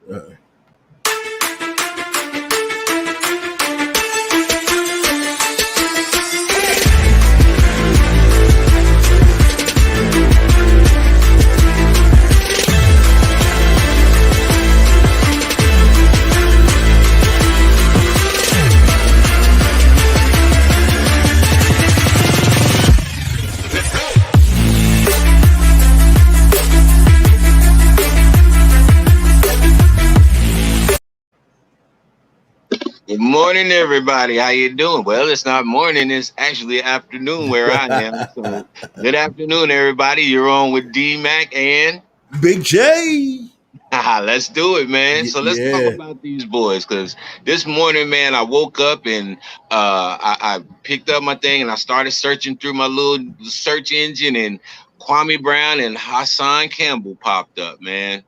Uh, Good morning, everybody. How you doing? Well, it's not morning; it's actually afternoon where I am. So, good afternoon, everybody. You're on with D Mac and Big J. let's do it, man. So let's talk Yeah. about these boys because this morning, man, I woke up and I picked up my thing and I started searching through my little search engine, and Kwame Brown and Hassan Campbell popped up, man.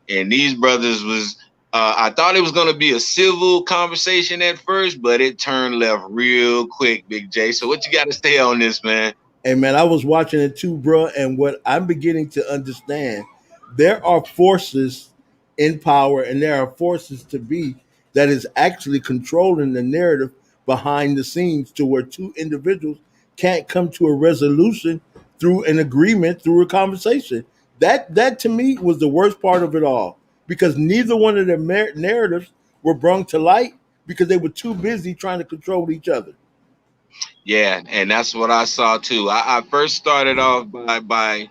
And these brothers was I thought it was gonna be a civil conversation at first, but it turned left real quick, Big J. So what you got to say on this, man? Hey man, I was watching it too, bro, and what I'm beginning to understand, there are forces in power and there are forces to be that is actually controlling the narrative behind the scenes to where two individuals can't come to a resolution through an agreement, through a conversation. That to me was the worst part of it all because neither one of their narratives were brought to light because they were too busy trying to control each other. Yeah, and that's what I saw too. I first started off by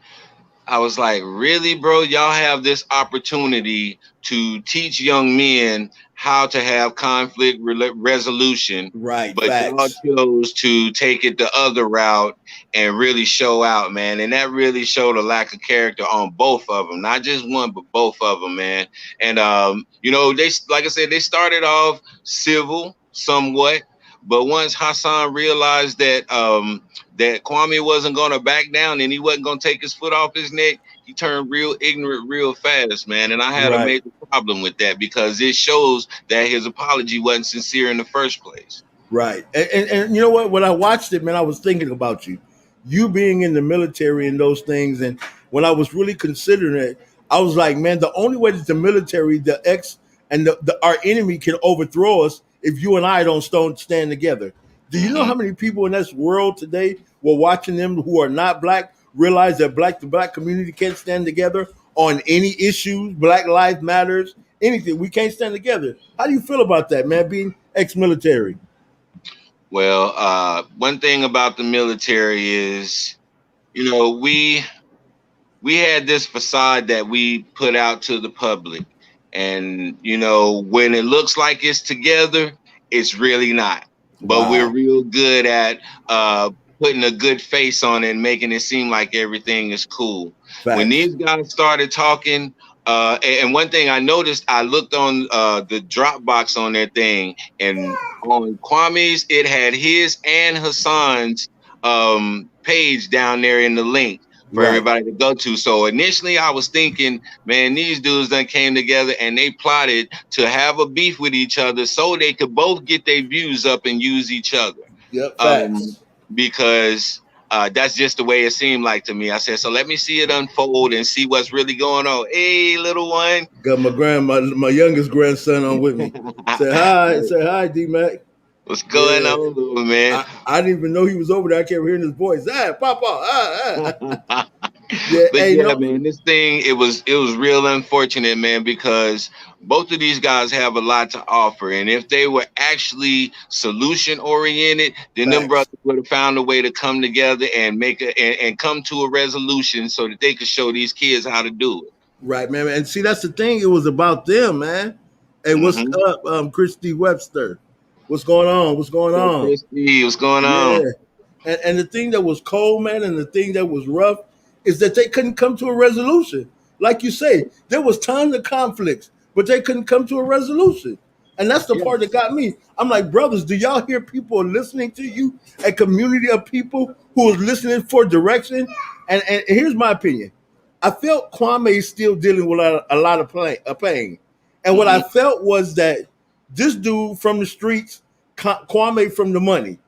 I was like, really, bro? Y'all have this opportunity to teach young men how to have conflict resolution, Right, but y'all facts. chose to take it the other route and really show out, man. And that really showed a lack of character on both of them, not just one, but both of them, man. And they, like I said, they started off civil somewhat, but once Hassan realized that Kwame wasn't going to back down and he wasn't going to take his foot off his neck, he turned real ignorant real fast, man. And I had a Right. major problem with that because it shows that his apology wasn't sincere in the first place. Right. And you know what? When I watched it, man, I was thinking about you. You being in the military and those things. And when I was really considering it, I was like, man, the only way that the military, the ex and our enemy can overthrow us if you and I don't stand together. Do you know Hmm. how many people in this world today were watching them who are not black realize that the black community can't stand together on any issues, Black Lives Matters, anything. We can't stand together. How do you feel about that, man, being ex-military? Well, one thing about the military is, you know, we had this facade that we put out to the public. And, when it looks like it's together, it's really not. But we're Wow. real good at putting a good face on it and making it seem like everything is cool. When Facts. these guys started talking, and one thing I noticed, I looked on the Dropbox on their thing, and on Kwame's, it had his and Hassan's page down there in the link for Right. everybody to go to. So initially I was thinking, man, these dudes done came together and they plotted to have a beef with each other so they could both get their views up and use each other. Yep. Um, Facts. because that's just the way it seemed like to me. I said, so let me see it unfold and see what's really going on. Hey, little one. Got my youngest grandson on with me. Say hi. Say hi, D Mac. What's going Yeah. on, little man? I didn't even know he was over there. I kept hearing his voice. Ah, Papa. Yeah. But Hey, yeah, no. man, this thing it was real unfortunate, man, because both of these guys have a lot to offer, and if they were actually solution oriented, then them Facts. brothers would have found a way to come together and and come to a resolution so that they could show these kids how to do it. Right, man. And see, that's the thing. It was about them, man. Hey, what's Mm-hmm. up, Christy Webster? What's going on? What's going So, on? Christy, what's going Yeah. on? And the thing that was cold, man, and the thing that was rough is that they couldn't come to a resolution. Like you say, there was tons of conflicts, but they couldn't come to a resolution. And that's the Yeah. part that got me. I'm like, brothers, do y'all hear people listening to you? A community of people who is listening for direction? And here's my opinion. I felt Kwame is still dealing with a lot of pain. And what I Mm-hmm. felt was that this dude from the streets, Kwame from the money.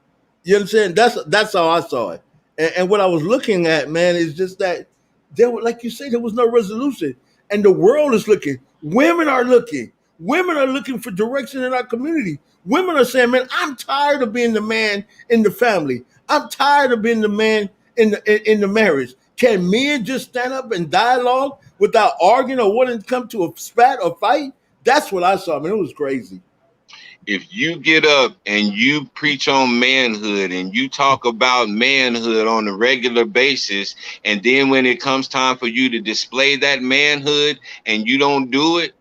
You understand? That's how I saw it. And what I was looking at, man, is just that there were, like you say, there was no resolution. and the world is looking. Women are looking. Women are looking for direction in our community. Women are saying, "Man, I'm tired of being the man in the family. I'm tired of being the man in the marriage. Can men just stand up and dialogue without arguing or wanting to come to a spat or fight?" That's what I saw. Man, it was crazy. If you get up and you preach on manhood and you talk about manhood on a regular basis, and then when it comes time for you to display that manhood and you don't do it,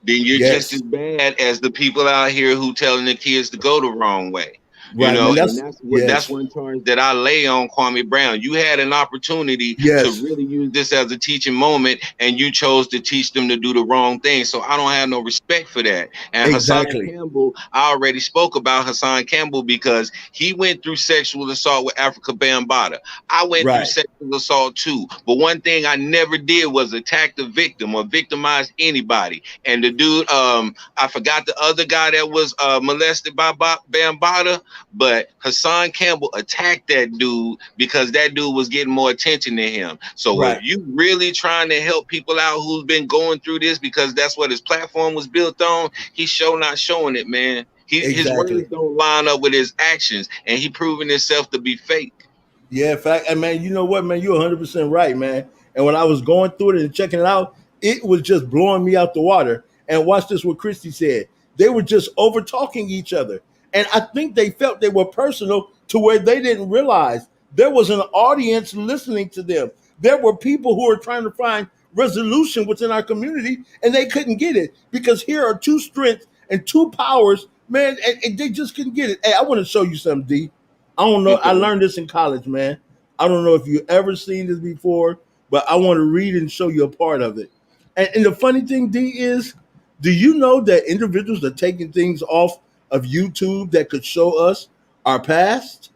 then you're just as Yes, bad as the people out here who telling the kids to go the wrong way. You right, know, man. and That's that's yes, one charge that I lay on Kwame Brown. You had an opportunity to yes, really use this as a teaching moment, and you chose to teach them to do the wrong thing. So I don't have no respect for that. And Hassan exactly, Campbell, I already spoke about Hassan Campbell because he went through sexual assault with Africa Bambaataa. I went through right, sexual assault too. But one thing I never did was attack the victim or victimize anybody. And the dude, I forgot the other guy that was molested by Bambaataa, but Hassan Campbell attacked that dude because that dude was getting more attention than him. So if right, you really trying to help people out who's been going through this because that's what his platform was built on, he's sure not showing it, man. His words exactly. don't line up with his actions, and he proving himself to be fake. Yeah, in fact, and man, you know what, man, you're 100% right, man. And when I was going through it and checking it out, it was just blowing me out the water. And watch this, what Christy said. They were just over talking each other, and I think they felt they were personal to where they didn't realize there was an audience listening to them. There were people who were trying to find resolution within our community, and they couldn't get it because here are two strengths and two powers, man, and they just couldn't get it. Hey, I want to show you something, D. I don't know. I Okay. learned this in college, man. I don't know if you ever seen this before, but I want to read and show you a part of it. And the funny thing, D, is do you know that individuals are taking things off of YouTube that could show us our past?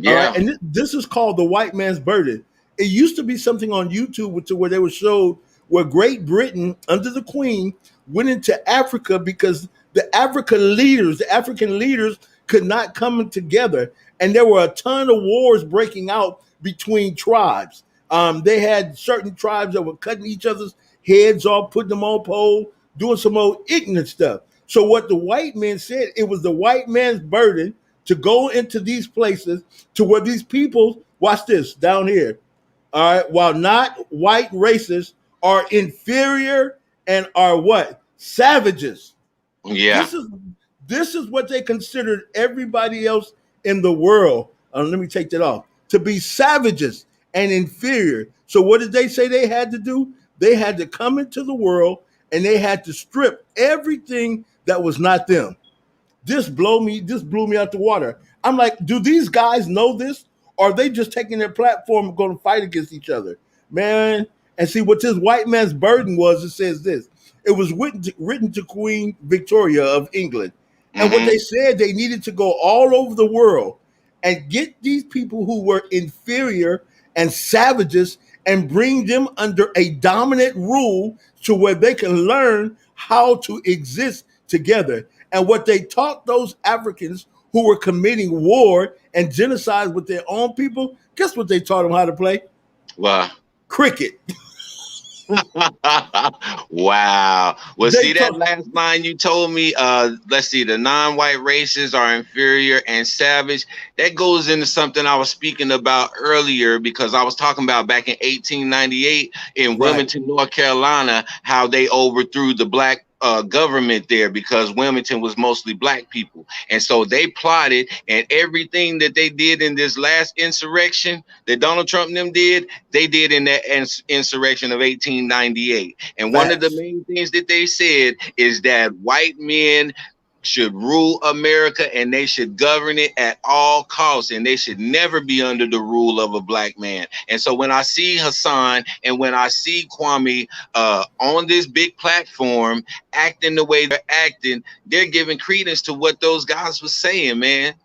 All right, Yeah. and this is called the white man's burden. It used to be something on YouTube to where they would show where Great Britain under the Queen went into Africa because the African leaders, could not come together, and there were a ton of wars breaking out between tribes. They had certain tribes that were cutting each other's heads off, putting them on pole, doing some old ignorant stuff. So what the white men said, it was the white man's burden to go into these places to where these people, watch this down here, all right, while not white races, are inferior and are what? Savages. Yeah. This is this is what they considered everybody else in the world. Let me take that off. To be savages and inferior. So what did they say they had to do? They had to come into the world and they had to strip everything that was not them. This blew me out the water. I'm like, do these guys know this? Or are they just taking their platform and going to fight against each other? Man, and see what this white man's burden was, it says this. It was written to Queen Victoria of England. And what Mm-hmm. they said, they needed to go all over the world and get these people who were inferior and savages and bring them under a dominant rule to where they can learn how to exist together. And what they taught those Africans who were committing war and genocide with their own people, guess what they taught them how to play? Wow. Cricket. Wow. Well, They see that taught last line you told me, let's see, the non-white races are inferior and savage. That goes into something I was speaking about earlier because I was talking about back in 1898 in right, Wilmington, North Carolina, how they overthrew the black government there because Wilmington was mostly black people. And so they plotted, and everything that they did in this last insurrection that Donald Trump and them did, they did in that insurrection of 1898. And one of the facts. main things that they said is that white men should rule America and they should govern it at all costs and they should never be under the rule of a black man. And so when I see Hassan and when I see Kwame on this big platform acting the way they're acting, they're giving credence to what those guys were saying, man.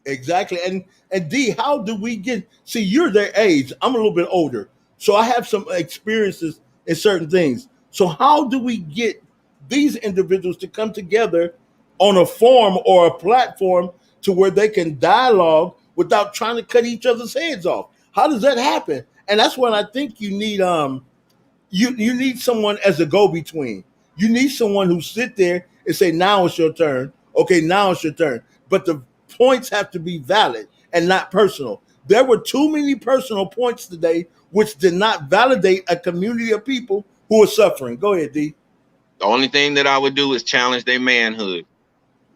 Exactly. And D, how do we get see you're their age. I'm a little bit older. So I have some experiences in certain things. So how do we get these individuals to come together on a forum or a platform to where they can dialogue without trying to cut each other's heads off? How does that happen? And that's when I think you need You need someone as a go-between. You need someone who sit there and say, now it's your turn. Okay, now it's your turn. But the points have to be valid and not personal. There were too many personal points today which did not validate a community of people who are suffering. Go ahead, D. The only thing that I would do is challenge their manhood.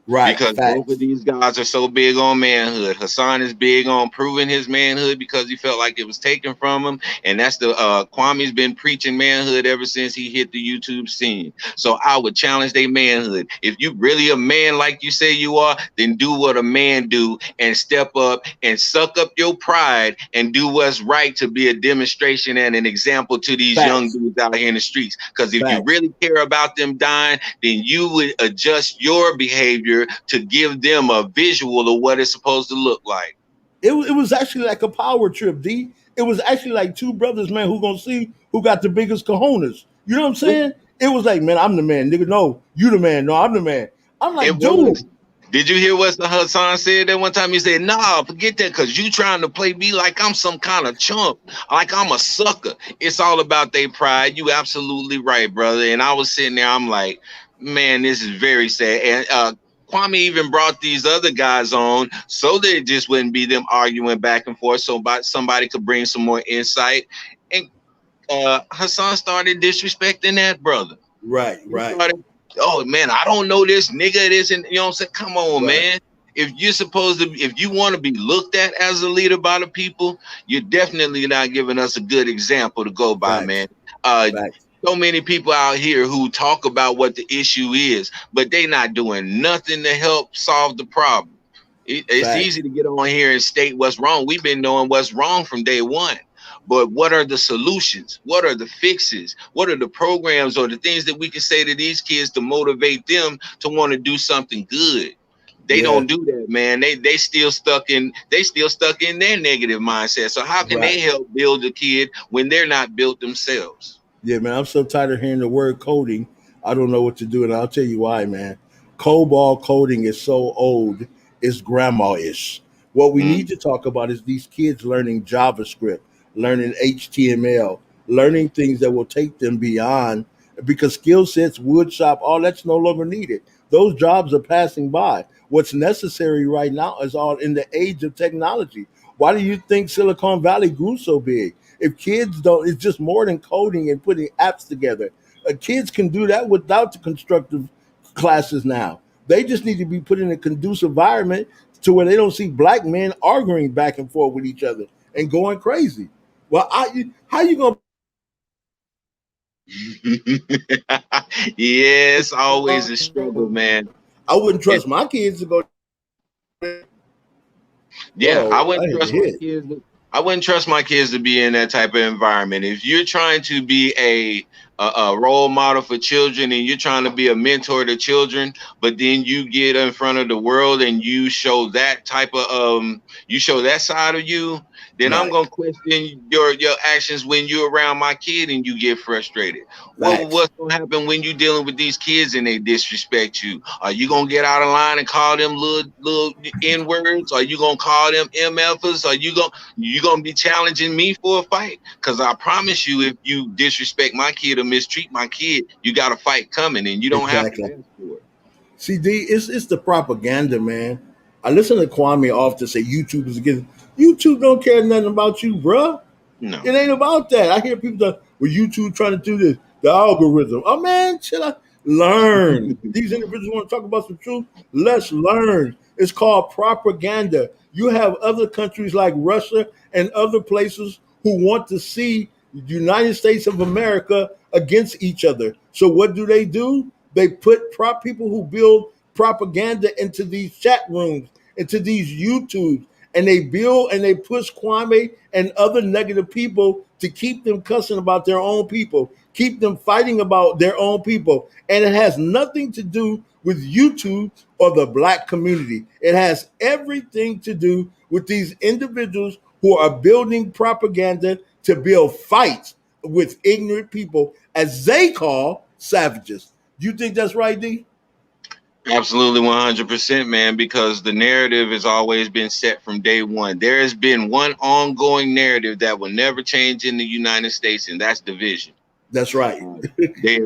Right, Because both of facts. these guys are so big on manhood. Hassan is big on proving his manhood because he felt like it was taken from him, and that's the Kwame's been preaching manhood ever since he hit the YouTube scene. So I would challenge their manhood. If you really a man like you say you are, then do what a man do and step up and suck up your pride and do what's right to be a demonstration and an example to these young Facts. dudes out here in the streets. Because if you Facts. really care about them dying, then you would adjust your behavior to give them a visual of what it's supposed to look like. It was actually like a power trip, D. It was actually like two brothers, man, who gonna see who got the biggest cojones. You know what I'm It, saying? It was like, man, I'm the man, nigga. No, you the man. No, I'm the man. I'm it like, was. dude, Did you hear what Hassan said that one time? He said, "Nah, forget that, cause you trying to play me like I'm some kind of chump, like I'm a sucker. It's all about their pride." You absolutely right, brother. And I was sitting there, I'm like, man, this is very sad. And Kwame even brought these other guys on so that it just wouldn't be them arguing back and forth, so somebody could bring some more insight. And Hassan started disrespecting that brother. right, He right, started, oh man, I don't know this nigga. This and you know what I'm saying? Come on, right, man. If you're supposed to, if you want to be looked at as a leader by the people, you're definitely not giving us a good example to go by, man. facts, Uh, facts, so many people out here who talk about what the issue is, but they not doing nothing to help solve the problem. It's easy facts. to get on here and state what's wrong. We've been knowing what's wrong from day one. But what are the solutions? What are the fixes? What are the programs or the things that we can say to these kids to motivate them to want to do something good? They Yeah, don't do that, man. They still stuck in their negative mindset. So how can right. they help build a kid when they're not built themselves? Yeah, man, I'm so tired of hearing the word coding. I don't know what to do, and I'll tell you why, man. COBOL coding is so old, it's grandma-ish. What we need Mm, to talk about is these kids learning JavaScript, learning HTML, learning things that will take them beyond because skill sets, wood shop, all that's no longer needed. Those jobs are passing by. What's necessary right now is all in the age of technology. Why do you think Silicon Valley grew so big? If kids don't, it's just more than coding and putting apps together. Kids can do that without the constructive classes now. They just need to be put in a conducive environment to where they don't see black men arguing back and forth with each other and going crazy. Well, how you gonna? yeah, it's always a struggle, man. I wouldn't It, trust my kids to go. yeah, I Whoa, I wouldn't had to trust my hit. kids. I wouldn't trust my kids to be in that type of environment. If you're trying to be a role model for children and you're trying to be a mentor to children, but then you get in front of the world and you show that type of you show that side of you, then I'm Right, gonna question your actions when you're around my kid and you get frustrated. facts. What's gonna happen when you're dealing with these kids and they disrespect you? Are you gonna get out of line and call them little N words? Are you gonna call them MFers? Are you gonna be challenging me for a fight? Because I promise you, if you disrespect my kid or mistreat my kid, you got a fight coming, and you don't have to Exactly. ask for it. See, D, it's the propaganda, man. I listen to Kwame often say YouTube is against. YouTube don't care nothing about you, bruh. No. It ain't about that. I hear people that well, YouTube trying to do this, the algorithm. Oh man, should I learn? These individuals want to talk about some truth. Let's learn. It's called propaganda. You have other countries like Russia and other places who want to see the United States of America against each other. So what do? They put people who build propaganda into these chat rooms, into these YouTubes, and they build and they push Kwame and other negative people to keep them cussing about their own people, keep them fighting about their own people. And it has nothing to do with YouTube or the black community. It has everything to do with these individuals who are building propaganda to build fights with ignorant people, as they call savages. You think that's right, D? Absolutely 100%, man, because the narrative has always been set from day one. There has been one ongoing narrative that will never change in the United States, and that's division. That's right. Uh,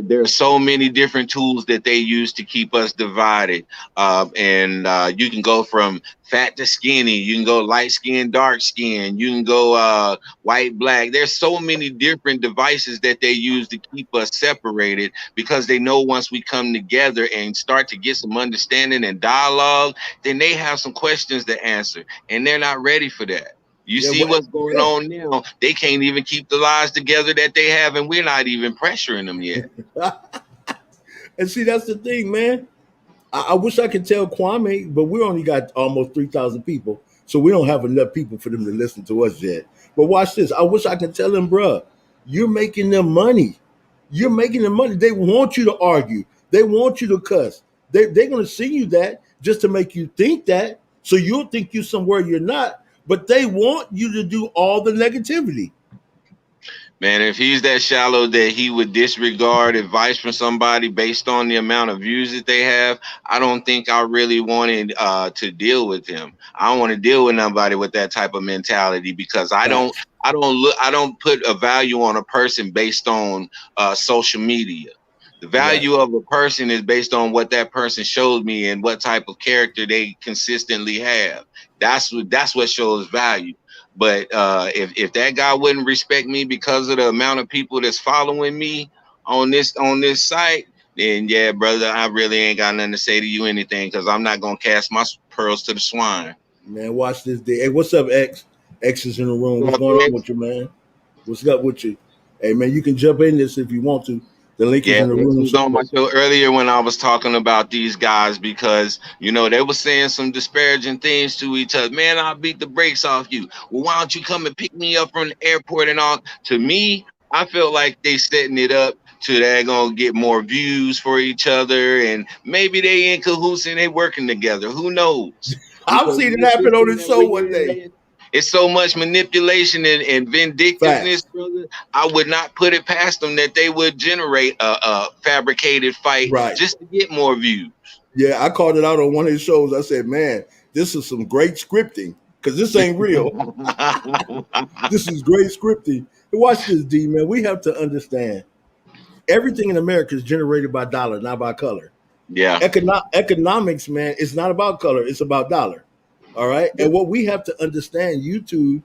there are so many different tools that they use to keep us divided. And you can go from fat to skinny. You can go light skin, dark skin. You can go white, black. There's so many different devices that they use to keep us separated because they know once we come together and start to get some understanding and dialogue, then they have some questions to answer. And they're not ready for that. You Yeah, see well, what's going on now. They can't even keep the lives together that they have, and we're not even pressuring them yet. yeah. And see, that's the thing, man. I wish I could tell Kwame, but we only got almost 3,000 people, so we don't have enough people for them to listen to us yet. But watch this. I wish I could tell them, bruh, you're making them money. You're making them money. They want you to argue. They want you to cuss. They're going to send you that just to make you think that, so you'll think you're somewhere you're not. But they want you to do all the negativity. Man, if he's that shallow that he would disregard advice from somebody based on the amount of views that they have, I don't think I really wanted to deal with him. I don't want to deal with nobody with that type of mentality because Facts. I don't put a value on a person based on social media. The Right. value of a person is based on what that person showed me and what type of character they consistently have. That's what shows value. But if that guy wouldn't respect me because of the amount of people that's following me on this site, then yeah, brother, I really ain't got nothing to say to you anything because I'm not gonna cast my pearls to the swine. Man, watch this day. Hey, what's up, X? X is in the room. What's Well, going on with you, man? What's up with you? Hey, man, you can jump in this if you want to. The link is yeah, in the this room. was on my show earlier when I was talking about these guys because they were saying some disparaging things to each other. Man, I'll beat the brakes off you. Well, why don't you come and pick me up from the airport and all? To me, I feel like they setting it up to they're gonna get more views for each other, and maybe they in cahoots and they working together. Who knows? I've Because seen in it this happen on system his that show we one day. in, it's so much manipulation and vindictiveness, Facts. brother. I would not put it past them that they would generate a fabricated fight Right. just to get more views. Yeah, I called it out on one of his shows. I said, man, this is some great scripting because this ain't real. This is great scripting. Watch this, D, man. We have to understand everything in America is generated by dollar, not by color. Yeah, Economics, man, it's not about color, it's about dollar. All right. yeah, And what we have to understand, YouTube,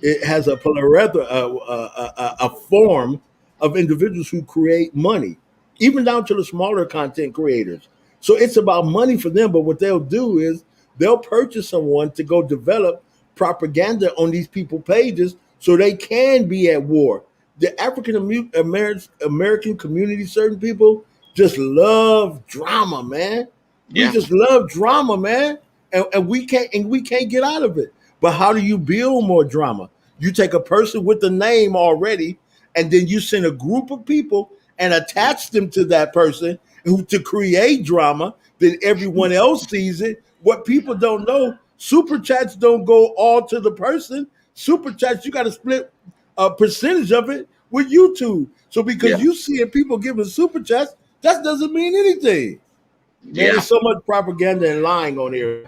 it has a plethora, a form of individuals who create money, even down to the smaller content creators. So it's about money for them. But what they'll do is they'll purchase someone to go develop propaganda on these people pages so they can be at war. The American community, certain people just love drama, man. We yeah, just love drama, man, and we can't get out of it. But how do you build more drama? You take a person with a name already, and then you send a group of people and attach them to that person to create drama. Then everyone else sees it. What people don't know, super chats don't go all to the person. Super chats, you got to split a percentage of it with YouTube. So because yeah, you see people giving super chats, that doesn't mean anything. Man, yeah. it's so much propaganda and lying on here.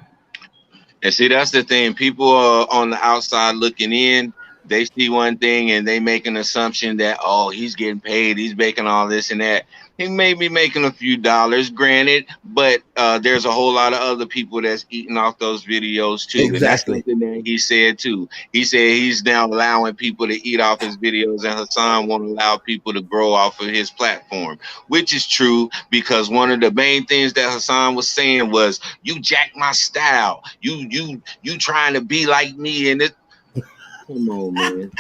And see, that's the thing. People are on the outside looking in. They see one thing and they make an assumption that, oh, he's getting paid. He's making all this and that. He may be making a few dollars, granted, but there's a whole lot of other people that's eating off those videos too. And that's Exactly. something that he said too. He said he's now allowing people to eat off his videos, and Hassan won't allow people to grow off of his platform, which is true because one of the main things that Hassan was saying was, you jack my style. You trying to be like me, and it. Come on, man.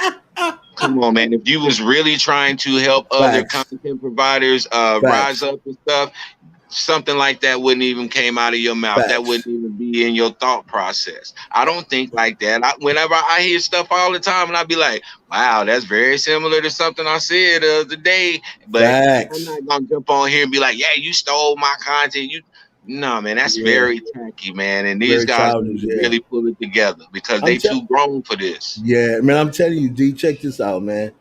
Come on, man. If you was really trying to help other Facts. content providers rise Facts. up and stuff, something like that wouldn't even came out of your mouth. That wouldn't Facts. even be in your thought process. I don't think like that. Whenever I hear stuff all the time, and I be like, "Wow, that's very similar to something I said the other day." But I'm Facts. not gonna jump on here and be like, "Yeah, you stole my content." No, man, that's Yeah. very tacky, man. And these Very guys need childish. to Yeah. really pull it together because I'm they telling. too grown for this. Yeah, man. I'm telling you, D. Check this out, man.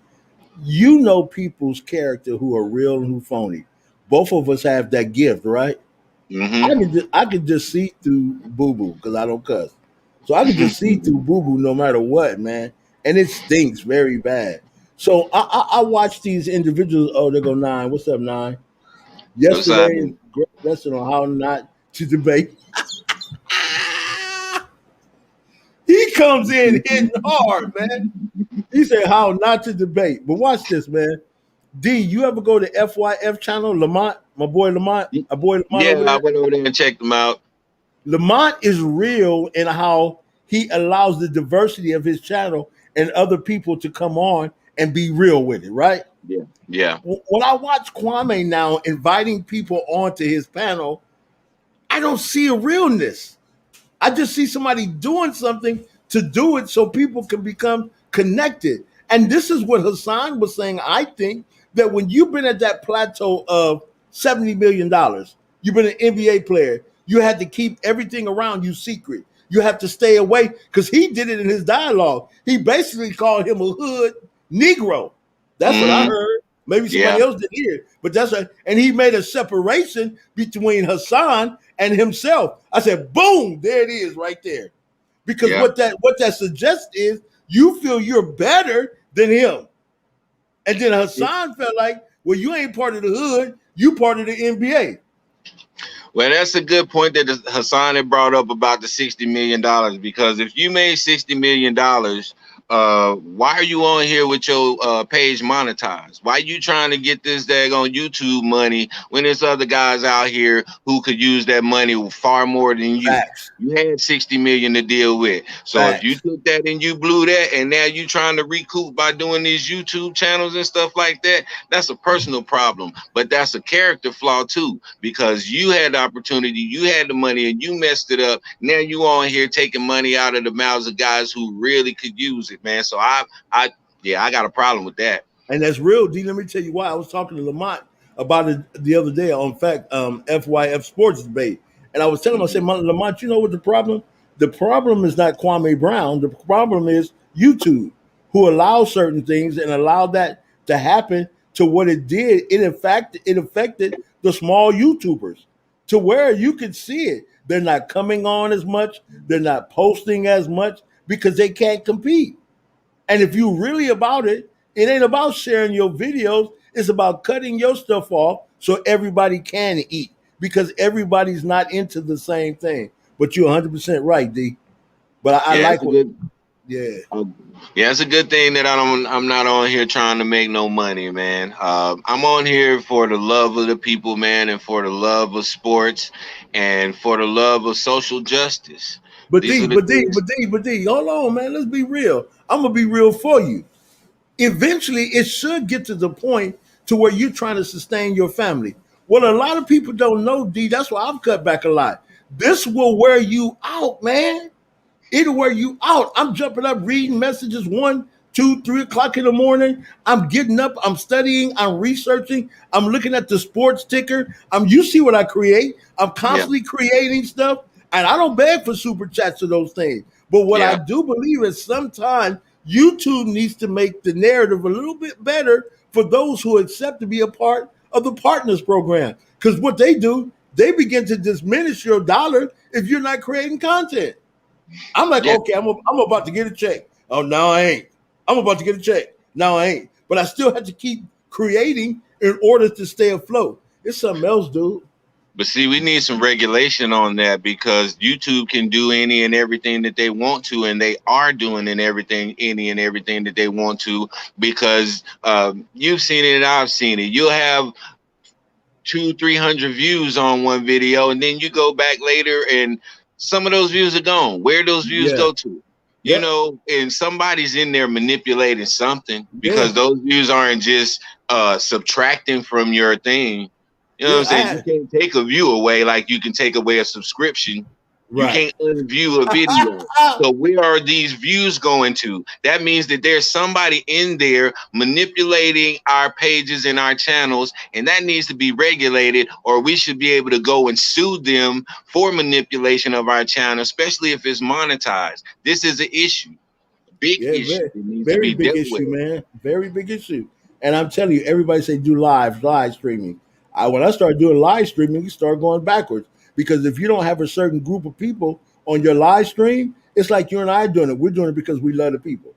You know people's character who are real and who phony. Both of us have that gift, right? Hmm. I can just see through Boo Boo because I don't cuss, so I can just see through Boo Boo no matter what, man. And it stinks very bad. So I watch these individuals. Oh, there go Nine. What's up, Nine? What's Yesterday, happening? great lesson on how not to debate. He comes in hitting hard, man. He said how not to debate. But watch this, man. D, you ever go to FYF channel? Lamont, my boy Lamont, my boy Lamont Yeah, over I there. went over there and checked them out. Lamont is real in how he allows the diversity of his channel and other people to come on and be real with it, right? Yeah, yeah. When I watch Kwame now inviting people onto his panel, I don't see a realness. I just see somebody doing something to do it so people can become connected. And this is what Hassan was saying. I think that when you've been at that plateau of $70 million, you've been an NBA player, you had to keep everything around you secret. You have to stay away because he did it in his dialogue. He basically called him a hood Negro. That's what I Hmm. heard. Maybe Yeah, somebody else didn't hear, but that's right. And he made a separation between Hassan and himself. I said, boom, there it is right there. Because yeah. what that suggests is you feel you're better than him. And then Hassan felt like, well, you ain't part of the hood, you part of the NBA. Well, that's a good point that Hassan had brought up about the $60 million. Because if you made $60 million, why are you on here with your page monetized? Why are you trying to get this daggone YouTube money when there's other guys out here who could use that money far more than you? Facts. You had 60 million to deal with. So if you Facts. took that and you blew that, and now you trying to recoup by doing these YouTube channels and stuff like that, that's a personal problem. But that's a character flaw too, because you had the opportunity, you had the money, and you messed it up. Now you on here taking money out of the mouths of guys who really could use it, man. So yeah, I got a problem with that. And that's real, D. Let me tell you why. I was talking to Lamont about it the other day on fact FYF sports debate. And I was telling him, I said, Mhm. Lamont, you know what the problem? The problem is not Kwame Brown. The problem is YouTube, who allows certain things and allowed that to happen to what it did. It affected the small YouTubers to where you could see it. They're not coming on as much, they're not posting as much because they can't compete. And if you really about it, it ain't about sharing your videos. It's about cutting your stuff off so everybody can eat because everybody's not into the same thing. But you're 100% right, D. But I Yeah, like it's a what, good. yeah, Uh, yeah, it's a good thing that I'm not on here trying to make no money, man. I'm on here for the love of the people, man, and for the love of sports, and for the love of social justice. But These D, are the but D, things. but D, but D, hold on, man. Let's be real. I'm gonna be real for you. Eventually, it should get to the point to where you're trying to sustain your family. What a lot of people don't know, D, that's why I've cut back a lot. This will wear you out, man. It'll wear you out. I'm jumping up, reading messages 1, 2, 3 o'clock in the morning. I'm getting up, I'm studying, I'm researching, I'm looking at the sports ticker. You see what I create. I'm Yeah, constantly creating stuff, and I don't beg for super chats or those things. But what I yeah, do believe is sometimes YouTube needs to make the narrative a little bit better for those who accept to be a part of the partners program. Because what they do, they begin to diminish your dollar if you're not creating content. I'm like, yeah. okay, I'm about to get a check. Oh, no, I ain't. I'm about to get a check. No, I ain't. But I still have to keep creating in order to stay afloat. It's something else, dude. But see, we need some regulation on that because YouTube can do any and everything that they want to, and they are doing any and everything that they want to. Because you've seen it, and I've seen it. You'll have 200-300 views on one video, and then you go back later and some of those views are gone. Where those views Yeah. go to? You Yep. know, and somebody's in there manipulating something, Yeah. because those views aren't just subtracting from your thing. You know what I'm Yeah. saying? You can't take a view away like you can take away a subscription. You Right. can't unview a video. So where are these views going to? That means that there's somebody in there manipulating our pages and our channels, and that needs to be regulated, or we should be able to go and sue them for manipulation of our channel, especially if it's monetized. This is an issue, a big Yeah, issue very, that needs to very be big dealt issue, with. man. Very big issue. And I'm telling you, everybody say do live streaming. When I started doing live streaming, you start going backwards because if you don't have a certain group of people on your live stream, it's like you and I doing it. We're doing it because we love the people.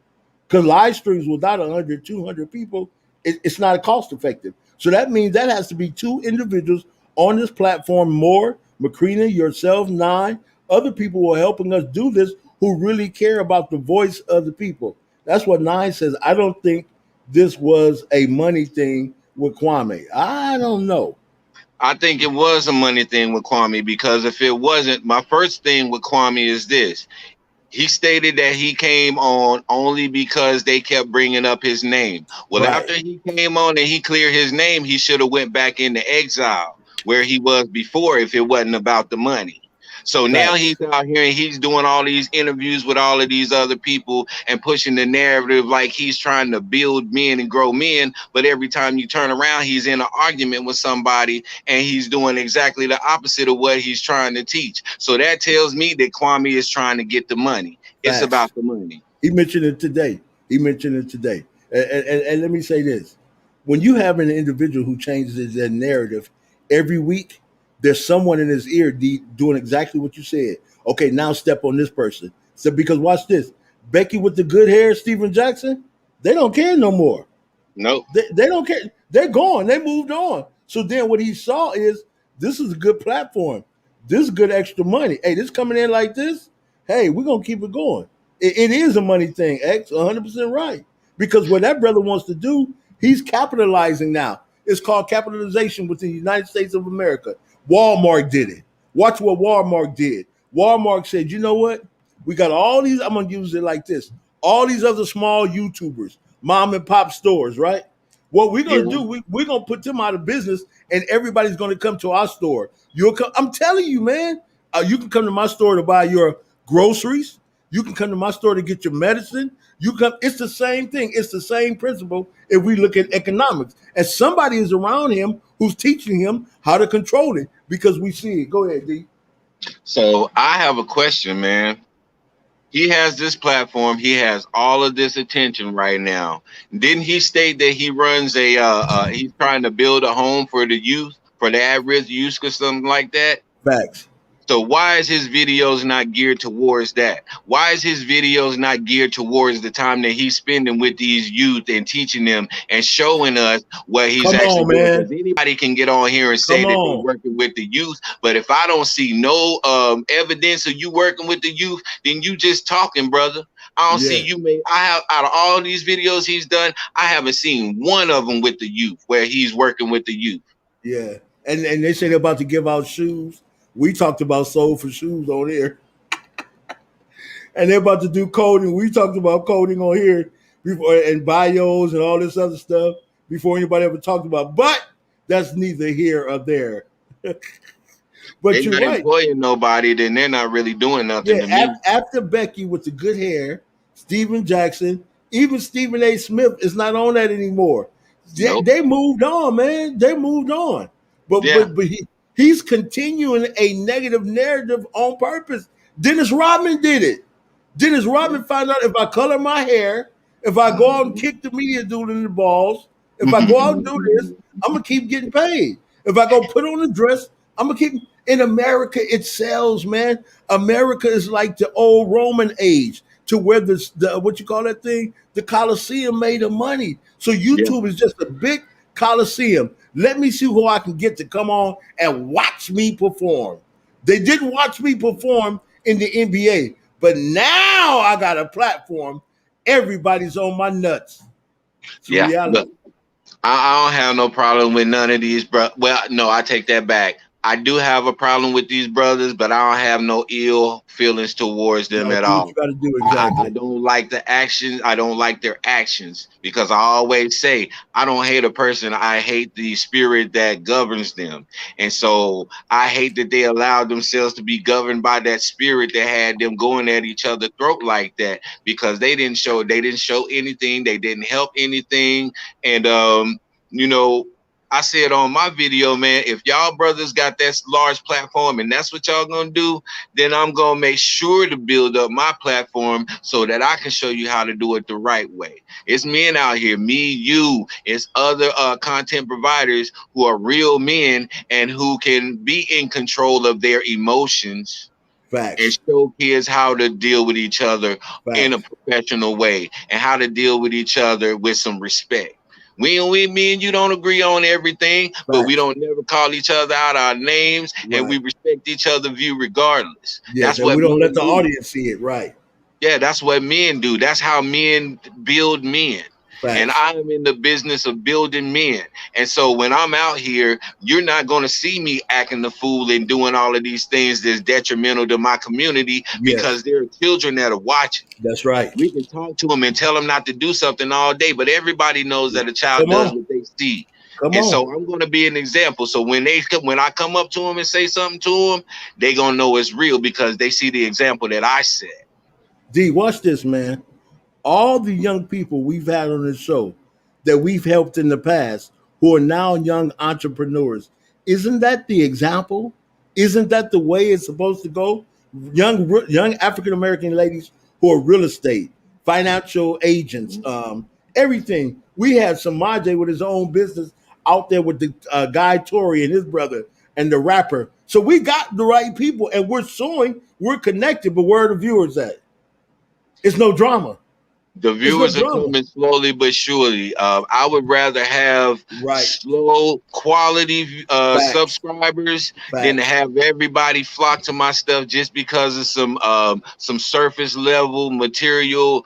Because live streams without 100, 200 people, it's not cost effective. So that means that has to be two individuals on this platform more. Macrina, yourself, Nine, other people who are helping us do this who really care about the voice of the people. That's what Nine says. I don't think this was a money thing with Kwame. I don't know. I think it was a money thing with Kwame, because if it wasn't, my first thing with Kwame is this. He stated that he came on only because they kept bringing up his name. Well, Right. after he came on and he cleared his name, he should have went back into exile where he was before if it wasn't about the money. So now he's Facts. out here and he's doing all these interviews with all of these other people and pushing the narrative like he's trying to build men and grow men. But every time you turn around, he's in an argument with somebody and he's doing exactly the opposite of what he's trying to teach. So that tells me that Kwame is trying to get the money. It's Facts. about the money. He mentioned it today. He mentioned it today. And let me say this: when you have an individual who changes their narrative every week, there's someone in his ear doing exactly what you said. Okay, now step on this person. So because watch this, Becky with the good hair, Steven Jackson, they don't care no more. Nope. They don't care. They're gone. They moved on. So then what he saw is this is a good platform. This is good extra money. Hey, this coming in like this. Hey, we're gonna keep it going. It is a money thing, X, 100% right. Because what that brother wants to do, he's capitalizing now. It's called capitalization within the United States of America. Walmart did it. Watch what Walmart did. Walmart said, you know what? We got all these, I'm gonna use it like this. All these other small YouTubers, mom and pop stores, right? What we're Yeah. gonna do, we're gonna put them out of business, and everybody's gonna come to our store. You'll come. I'm telling you, man. You can come to my store to buy your groceries. You can come to my store to get your medicine. You come. It's the same thing. It's the same principle. If we look at economics, and somebody is around him who's teaching him how to control it because we see it. Go ahead, D. So I have a question, man. He has this platform. He has all of this attention right now. Didn't he state that he runs he's trying to build a home for the youth, for the at-risk youth or something like that? Facts. So why is his videos not geared towards that? Why is his videos not geared towards the time that he's spending with these youth and teaching them and showing us what he's Come actually on, doing? Because man. anybody can get on here and say Come that they're on. working with the youth, but if I don't see no evidence of you working with the youth, then you just talking, brother. I don't see Yeah. you make. I have out of all these videos he's done, I haven't seen one of them with the youth where he's working with the youth. Yeah. And they say they're about to give out shoes. We talked about soul for shoes on here. And they're about to do coding. We talked about coding on here before and bios and all this other stuff before anybody ever talked about. But that's neither here or there. But They're you're not right. employing nobody, then they're not really doing Yeah, nothing to me. after Becky with the good hair, Steven Jackson, even Stephen A. Smith is not on that anymore. Nope. They moved on, man. They moved on. But Yeah. but but he's continuing a negative narrative on purpose. Dennis Rodman did it. Dennis Rodman found out if I color my hair, if I go out and kick the media dude in the balls, if I go out and do this, I'm gonna keep getting paid. If I go put on a dress, I'm gonna keep. In America, it sells, man. America is like the old Roman age, to where the what you call that thing, the Colosseum made of money. So Yeah. YouTube is just a big Colosseum. Let me see who I can get to come on and watch me perform. They didn't watch me perform in the NBA, but now I got a platform. Everybody's on my nuts. It's Yeah. Look, reality. I don't have no problem with none of these, bro. Well, no, I take that back. I do have a problem with these brothers, but I don't have no ill feelings towards them Y'all at do what you all. got to do I exactly. don't like the actions. I don't like their actions because I always say I don't hate a person. I hate the spirit that governs them. And so I hate that they allowed themselves to be governed by that spirit that had them going at each other's throat like that because they didn't show anything. They didn't help anything. And you know, I said on my video, man, if y'all brothers got that large platform and that's what y'all gonna do, then I'm gonna make sure to build up my platform so that I can show you how to do it the right way. It's men out here, me, you, it's other content providers who are real men and who can be in control of their emotions and Facts. show kids how to deal with each other in a Facts. professional way and how to deal with each other with some respect. Me and you don't agree on everything, but we Facts. don't never call each other out our names, and we Right. respect each other's view regardless. Yes, That's and what we don't let men the do. audience see it. Right. Yeah, that's what men do. That's how men build men. And Facts. I am in the business of building men. And so when I'm out here, you're not going to see me acting the fool and doing all of these things that's detrimental to my community Yes, because there are children that are watching. that's right. We can talk to them and tell them not to do something all day, but everybody knows that a child Come does on. what they see. Come And on. so I'm going to be an example. So when I come up to them and say something to them, they going to know it's real because they see the example that I set. D, watch this, man. All the young people we've had on this show that we've helped in the past who are now young entrepreneurs, isn't that the example? Isn't that the way it's supposed to go? Young African American ladies who are real estate, financial agents, everything. We have Samaje with his own business out there with the guy Tory and his brother and the rapper. So we got the right people and we're showing we're connected, but where are the viewers at? It's no drama. The It's no viewers are drama. coming slowly but surely. I would rather have Right. slow quality Facts. subscribers than to Facts. have everybody flock to my stuff just because of some surface level material,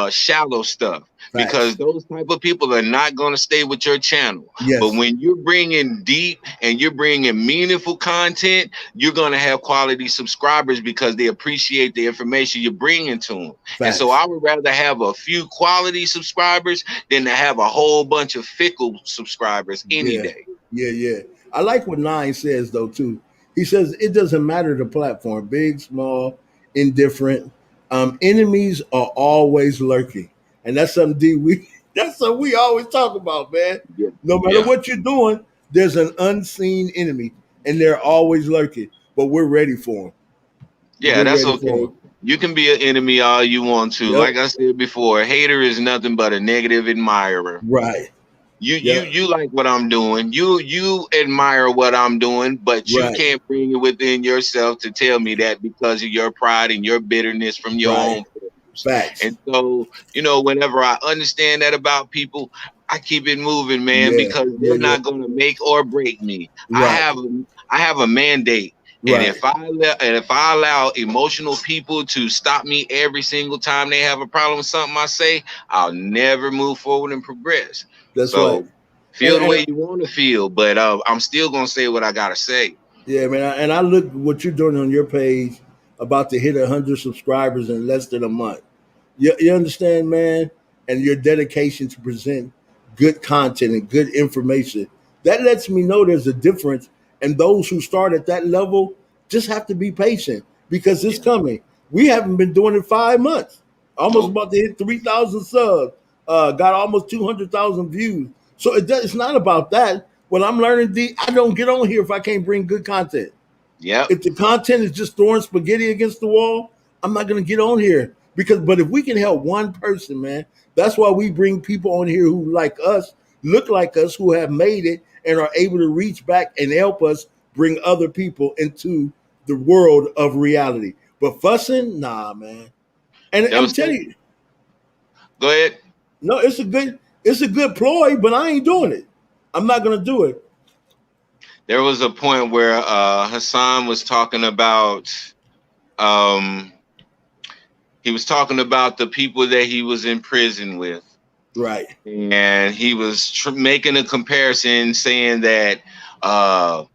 shallow stuff. Because Facts. those type of people are not going to stay with your channel. But Yes. when you're bringing deep and you're bringing meaningful content, you're going to have quality subscribers because they appreciate the information you're bringing to them. And so Facts. I would rather have a few quality subscribers than to have a whole bunch of fickle subscribers any Yeah. day. Yeah. Yeah. I like what Nine says though too. He says it doesn't matter the platform, big, small, indifferent. Enemies are always lurking, and that's something we that's something we always talk about, man. Yeah. No matter Yeah. what you're doing, there's an unseen enemy, and they're always lurking. But we're ready for them. Yeah, We're that's ready for okay. them. You can be an enemy all you want to. Yep. Like I said before, a hater is nothing but a negative admirer. Right. Yep. You like what I'm doing. You admire what I'm doing, but you Right. can't bring it within yourself to tell me that because of your pride and your bitterness from your Right. own past. Facts. And so, whenever I understand that about people, I keep it moving, man, Yeah. because Yeah. they're Yeah. not going to make or break me. Right. I have a mandate. And Right. if I allow emotional people to stop me every single time they have a problem with something I say, I'll never move forward and progress. That's right. So And, feel the and way you want to feel, but I'm still gonna say what I gotta say. yeah, man. And I look what you're doing on your page about to hit 100 subscribers in less than a month. You understand, man, and your dedication to present good content and good information. That lets me know there's a difference. And those who start at that level just have to be patient because it's Yeah. coming. We haven't been doing it 5 months. Almost Nope. about to hit 3,000 subs. Got almost 200,000 views. So it's not about that. What I'm learning, D, I don't get on here if I can't bring good content. Yep. If the content is just throwing spaghetti against the wall, I'm not going to get on here because. But if we can help one person, man, that's why we bring people on here who like us, look like us, who have made it and are able to reach back and help us bring other people into the world of reality. But fussing, nah, man. And There I'm was telling you, Go ahead. no, it's a good ploy, but I ain't doing it. I'm not going to do it. There was a point where Hassan was talking about um the people that he was in prison with, Right, and he was making a comparison, saying that uh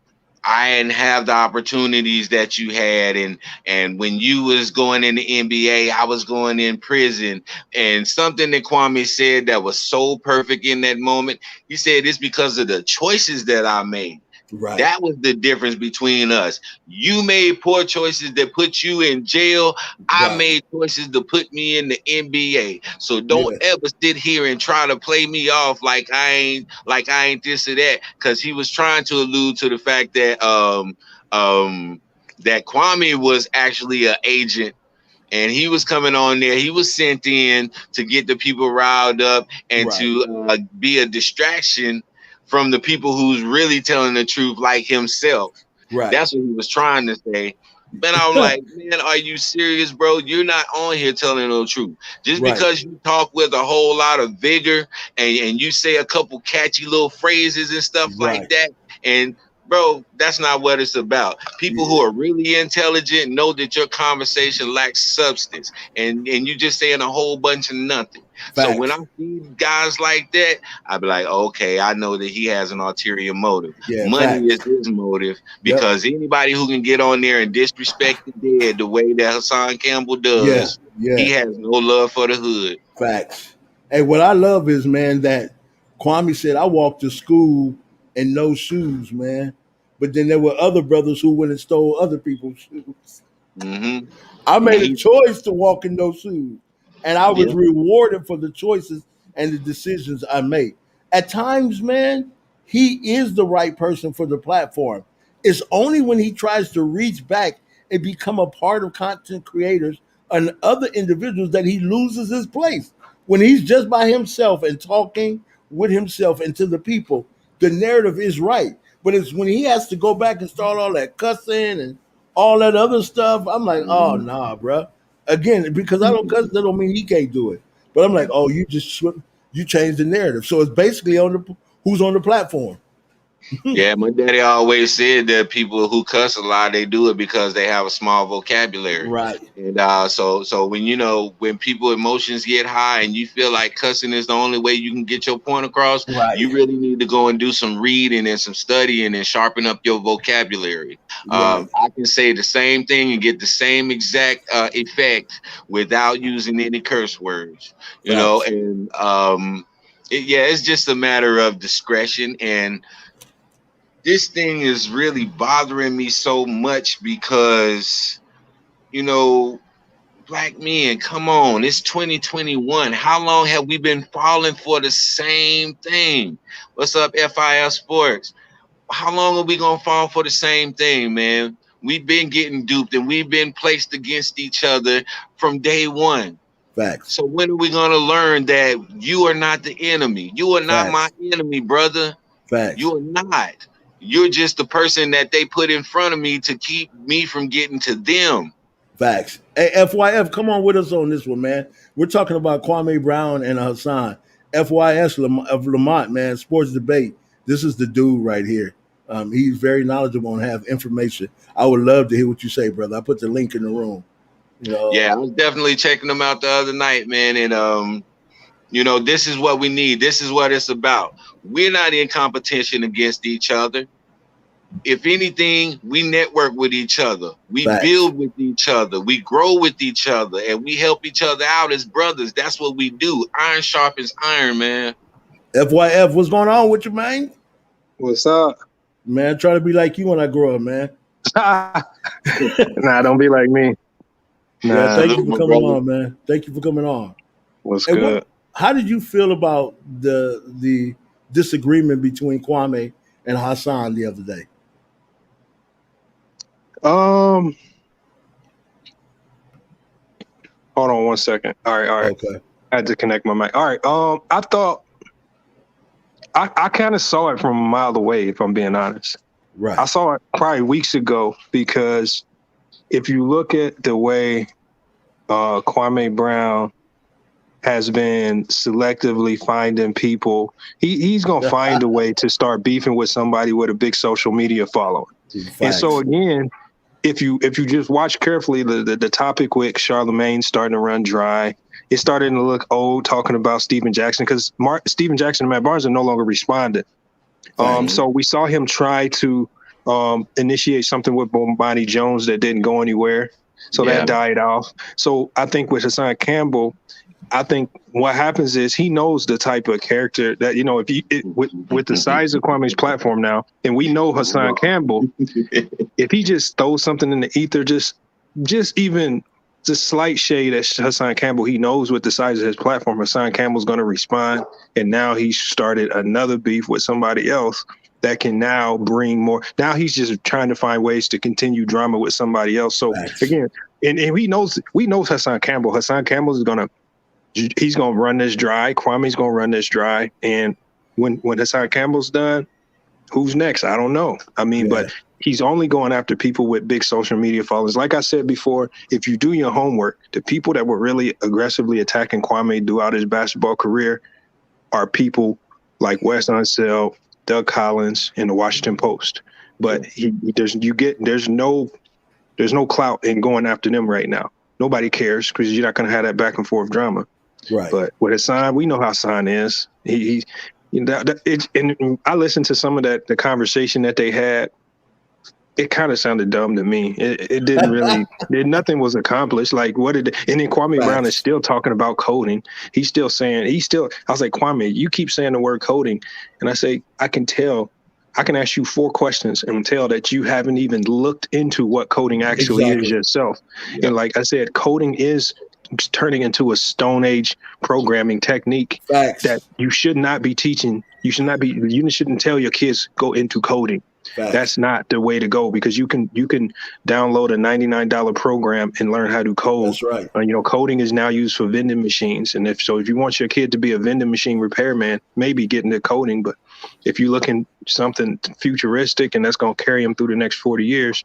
I didn't have the opportunities that you had, and when you was going in the NBA, I was going in prison. And something that Kwame said that was so perfect in that moment, he said it's because of the choices that I made. right, That was the difference between us. You made poor choices that put you in jail. I right. made choices to put me in the NBA. So don't Yeah, ever sit here and try to play me off like I ain't this or that. Because he was trying to allude to the fact that Kwame was actually an agent, and he was coming on there. He was sent in to get the people riled up and right, to be a distraction from the people who's really telling the truth, like himself. right. That's what he was trying to say. Man, I'm like, man, are you serious, bro? You're not on here telling the truth. Just Right, because you talk with a whole lot of vigor and you say a couple catchy little phrases and stuff like right. that, and bro, that's not what it's about. People who Yeah, are really intelligent know that your conversation lacks substance, and you just saying a whole bunch of nothing. So when I facts. see guys like that, I be like, okay, I know that he has an ulterior motive. Yeah, Money is facts. his motive, Yep. because anybody who can get on there and disrespect the dead the way that Hassan Campbell Yeah, does, he yeah. has no love for the hood. Facts. Hey, what I love is, man, that Kwame said I walked to school in no shoes, man. But then there were other brothers who went and stole other people's shoes. Mm-hmm. I And made a he, choice to walk in those shoes, and I was yeah, rewarded for the choices and the decisions I made. At times, man, he is the right person for the platform. It's only when he tries to reach back and become a part of content creators and other individuals that he loses his place. When he's just by himself and talking with himself and to the people, the narrative is right. But it's when he has to go back and start all that cussing and all that other stuff. I'm like, oh mhm. nah, bro. Again, because I don't cuss, that don't mean he can't do it. But I'm like, oh, you changed the narrative. So it's basically on the who's on the platform. Yeah, my daddy always said that people who cuss a lot, they do it because they have a small vocabulary. Right, And so when when people emotions get high and you feel like cussing is the only way you can get your point across, right, you really need to go and do some reading and some studying and sharpen up your vocabulary. right. I can say the same thing and get the same exact effect without using any curse words, Facts, and yeah, it's just a matter of discretion. And this thing is really bothering me so much because, you know, black men, come on, it's 2021. How long have we been falling for the same thing? What's up, FIL Sports? How long are we going to fall for the same thing, man? We've been getting duped and we've been placed against each other from day one. facts, So when are we going to learn that you are not the enemy? You are not my facts, enemy, brother. facts, You're not. You're just the person that they put in front of me to keep me from getting to them. facts. Hey, FYF, come on with us on this one, man. We're talking about Kwame Brown and Hassan. FYS of Lamont, man, sports debate. This is the dude right here. He's very knowledgeable and have information. I would love to hear what you say, brother. I put the link in the room. You know, Yeah, I was definitely checking them out the other night, man. And this is what we need. This is what it's about. We're not in competition against each other. If anything, we network with each other. We facts. build with each other. We grow with each other, and we help each other out as brothers. That's what we do. Iron sharpens iron, man. FYF, what's going on with you, man? What's up? Man, try to be like you when I grow up, man. Nah, don't be like me. Yeah, Nah, thank Salute, you for my coming brother. on, man. Thank you for coming on. what's And what? good? How did you feel about the disagreement between Kwame and Hassan the other day? Um, hold on one second. All right. Okay, I had to connect my mic. All right. I thought I kind of saw it from a mile away, if I'm being honest. I right, saw it probably weeks ago because if you look at the way Kwame Brown has been selectively finding people, he's gonna find a way to start beefing with somebody with a big social media following. And so facts, again, if you just watch carefully, the topic with Charlemagne starting to run dry, it's starting to look old talking about Stephen Jackson because Stephen Jackson and Matt Barnes are no longer responding. facts, Mhm. So we saw him try to initiate something with Bomani Jones that didn't go anywhere. So that Yeah. died off. So I think with Hassan Campbell, I think what happens is he knows the type of character that, if with the size of Kwame's platform now, and we know Hassan Campbell, if he just throws something in the ether, just even just slight shade at Hassan Campbell, he knows with the size of his platform, Hassan Campbell's going to respond. And now he's started another beef with somebody else that can now bring more. Now he's just trying to find ways to continue drama with somebody else. So facts, again, and we know Hassan Campbell. Hassan Campbell he's gonna run this dry. Kwame's gonna run this dry. And when Hassan Campbell's done, who's next? I don't know. I mean, yeah, but he's only going after people with big social media followers. Like I said before, if you do your homework, the people that were really aggressively attacking Kwame throughout his basketball career are people like Wes Unseld, Doug Collins, and the Washington Post. But there's no clout in going after them right now. Nobody cares because you're not going to have that back and forth drama. Right. But with Hassan, we know how Hassan is. And I listened to some of the conversation that they had. It kind of sounded dumb to me. It didn't really, nothing was accomplished. Like, what did, and then Kwame Brown is still talking about coding. He's still saying, I was like, Kwame, you keep saying the word coding. And I say, I can ask you 4 questions and tell that you haven't even looked into what coding actually is yourself. Yeah. And like I said, coding is turning into a Stone Age programming technique that you should not be teaching. You shouldn't tell your kids go into coding. That's not the way to go, because you can download a $99 program and learn how to code. That's right. Coding is now used for vending machines. And if you want your kid to be a vending machine repairman, maybe get into coding. But if you're looking something futuristic and that's going to carry them through the next 40 years,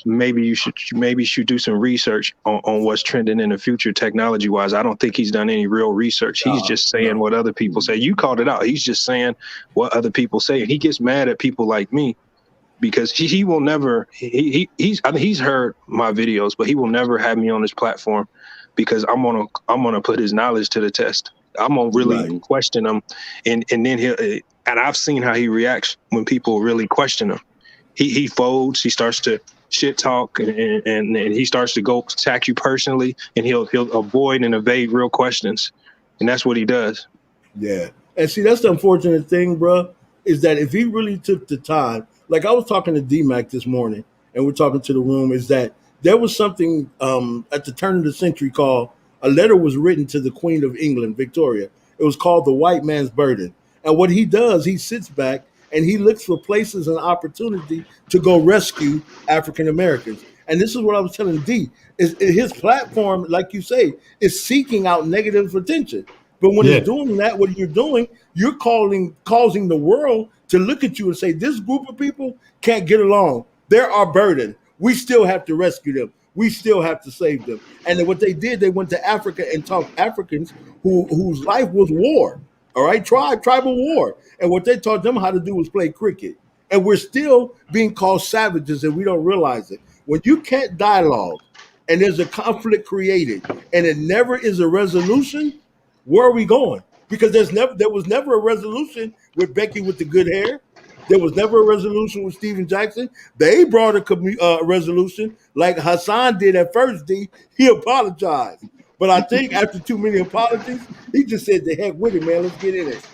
maybe you should do some research on what's trending in the future technology wise. I don't think he's done any real research. He's just saying what other people say. You called it out. He's just saying what other people say. And he gets mad at people like me because he will never, he's heard my videos, but he will never have me on his platform because I'm gonna put his knowledge to the test. I'm gonna really question him, and then I've seen how he reacts when people really question him. He folds. He starts to shit talk, and he starts to go attack you personally, and he'll avoid and evade real questions, and that's what he does. Yeah, and see, that's the unfortunate thing, bro, is that if he really took the time, like I was talking to D-Mac this morning, and we're talking to the room, is that there was something at the turn of the century called a letter was written to the Queen of England, Victoria. It was called The White Man's Burden. And what he does, he sits back and he looks for places and opportunity to go rescue African Americans. And this is what I was telling D, is his platform, like you say, is seeking out negative attention. But when it's doing that, what you're doing, you're causing the world to look at you and say, this group of people can't get along. They're our burden. We still have to rescue them. We still have to save them. And then what they did, they went to Africa and taught Africans whose life was war. All right, tribal war. And what they taught them how to do was play cricket. And we're still being called savages and we don't realize it. When you can't dialogue and there's a conflict created and it never is a resolution, where are we going? Because there was never a resolution with Becky with the good hair. There was never a resolution with Steven Jackson. They brought a resolution like Hassan did at first. He apologized. But I think after too many apologies, he just said, "The heck with it, man. Let's get in it."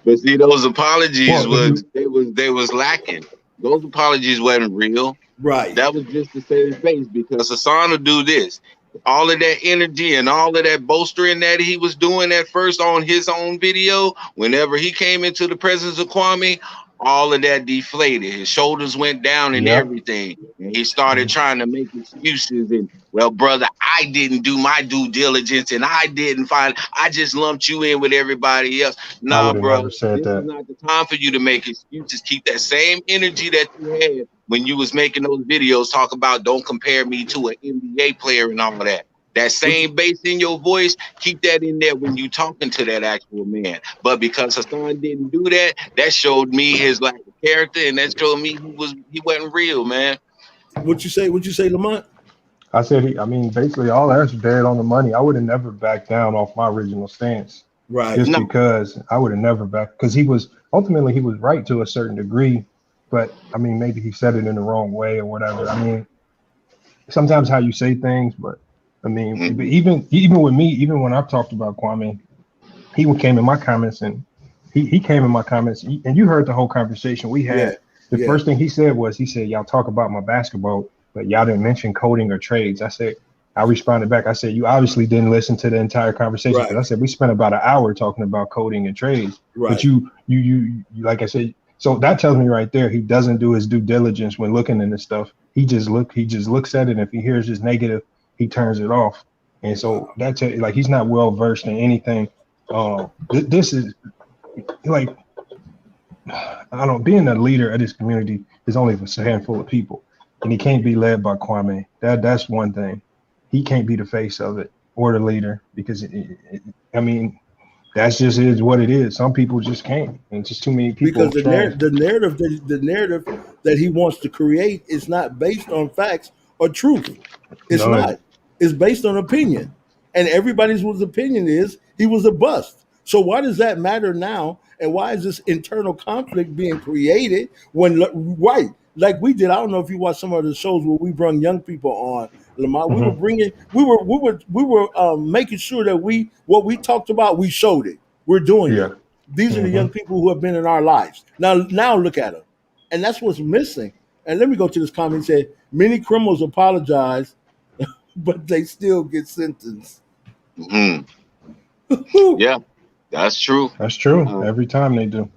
But see, those apologies was lacking. Those apologies wasn't real. Right. That was just to save his face, because Hassan will do this. All of that energy and all of that bolstering that he was doing at first on his own video, whenever he came into the presence of Kwame, all of that deflated. His shoulders went down and everything. And he started trying to make excuses. And, well, brother, I didn't do my due diligence and I just lumped you in with everybody else. Nah, bro, this is not the time for you to make excuses. Keep that same energy that you had when you was making those videos, talk about don't compare me to an NBA player and all of that. That same bass in your voice, keep that in there when you talking to that actual man. But because Hassan didn't do that, that showed me his lack of character, and that showed me he wasn't real, man. What you say, Lamont? I said, basically all that's dead on the money. I would have never backed down off my original stance. Right. Just because I would have never backed, because he was right to a certain degree, but maybe he said it in the wrong way or whatever. Sometimes how you say things, but but even with me, even when I've talked about Kwame, he came in my comments and he came in my comments, and you heard the whole conversation we had. The first thing he said was, y'all talk about my basketball, but y'all didn't mention coding or trades. I responded back. I said, you obviously didn't listen to the entire conversation. Right. I said, we spent about an hour talking about coding and trades. Right. But you like I said, so that tells me right there, he doesn't do his due diligence when looking into stuff. He just looks at it, and if he hears just negative, he turns it off. And so that's like, he's not well versed in anything. This is like, I don't know, being a leader of this community, It's only a handful of people, and he can't be led by Kwame. That's one thing. He can't be the face of it or the leader because I mean, that's just is what it is. Some people just can't, and just too many people because trying. the narrative that he wants to create is not based on facts or truth. It's No, not. It's based on opinion, and everybody's opinion is he was a bust. So why does that matter now? And why is this internal conflict being created when right? Like we did. I don't know if you watched some of the shows where we brought young people on. Lamar, we were mm-hmm. bringing, we were making sure that what we talked about, we showed it. We're doing Yeah. it. These are the Mm-hmm. young people who have been in our lives. Now look at them, and that's what's missing. And let me go to this comment. It said many criminals apologize, but they still get sentenced. Hmm. Yeah, that's true. That's true. Uh, Every time they do.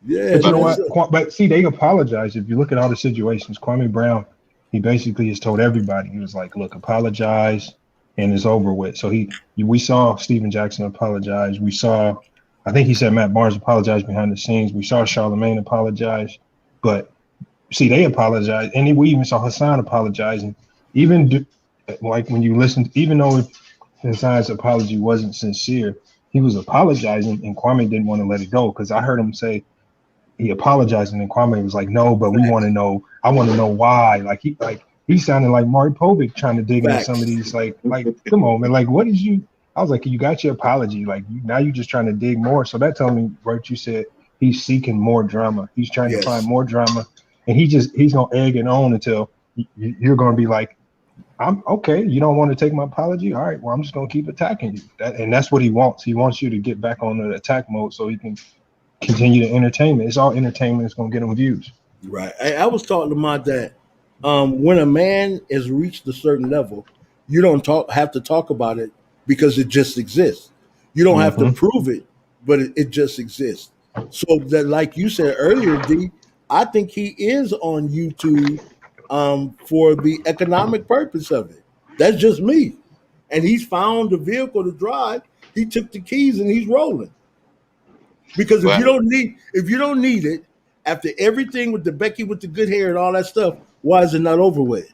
Yeah, But you know man. but what? But see, they apologize. If you look at all the situations, Kwame Brown, he basically has told everybody. He was like, "Look, apologize, and it's over with." So we saw Stephen Jackson apologize. We saw, I think he said Matt Barnes apologized behind the scenes. We saw Charlemagne apologize. But see, they apologize, and we even saw Hassan apologizing. Even like when you listen, even though if Hassan's apology wasn't sincere, he was apologizing, and Kwame didn't want to let it go because I heard him say he apologized, and then Kwame was like, "No, but we want to know. I want to know why." He sounded like Maury Povich trying to dig into some of Facts. these. Come on, man. Like, what did you? I was like, you got your apology. Like, now you're just trying to dig more. So that told me what you said. He's seeking more drama. He's trying to find Yes. more drama, and he's gonna egg it on until you're gonna be like, "I'm okay. You don't want to take my apology? All right. Well, I'm just gonna keep attacking you." That's what he wants. He wants you to get back on the attack mode so he can continue the entertainment. It's all entertainment. It's gonna get them views. Right. I was talking about that. When a man has reached a certain level, you don't have to talk about it because it just exists. You don't have to Mm-hmm. prove it, but it just exists. So that, like you said earlier, D, I think he is on YouTube for the economic purpose of it. That's just me. And he's found the vehicle to drive. He took the keys and he's rolling. Because well, if you don't need it, after everything with the Becky with the good hair and all that stuff, why is it not over with?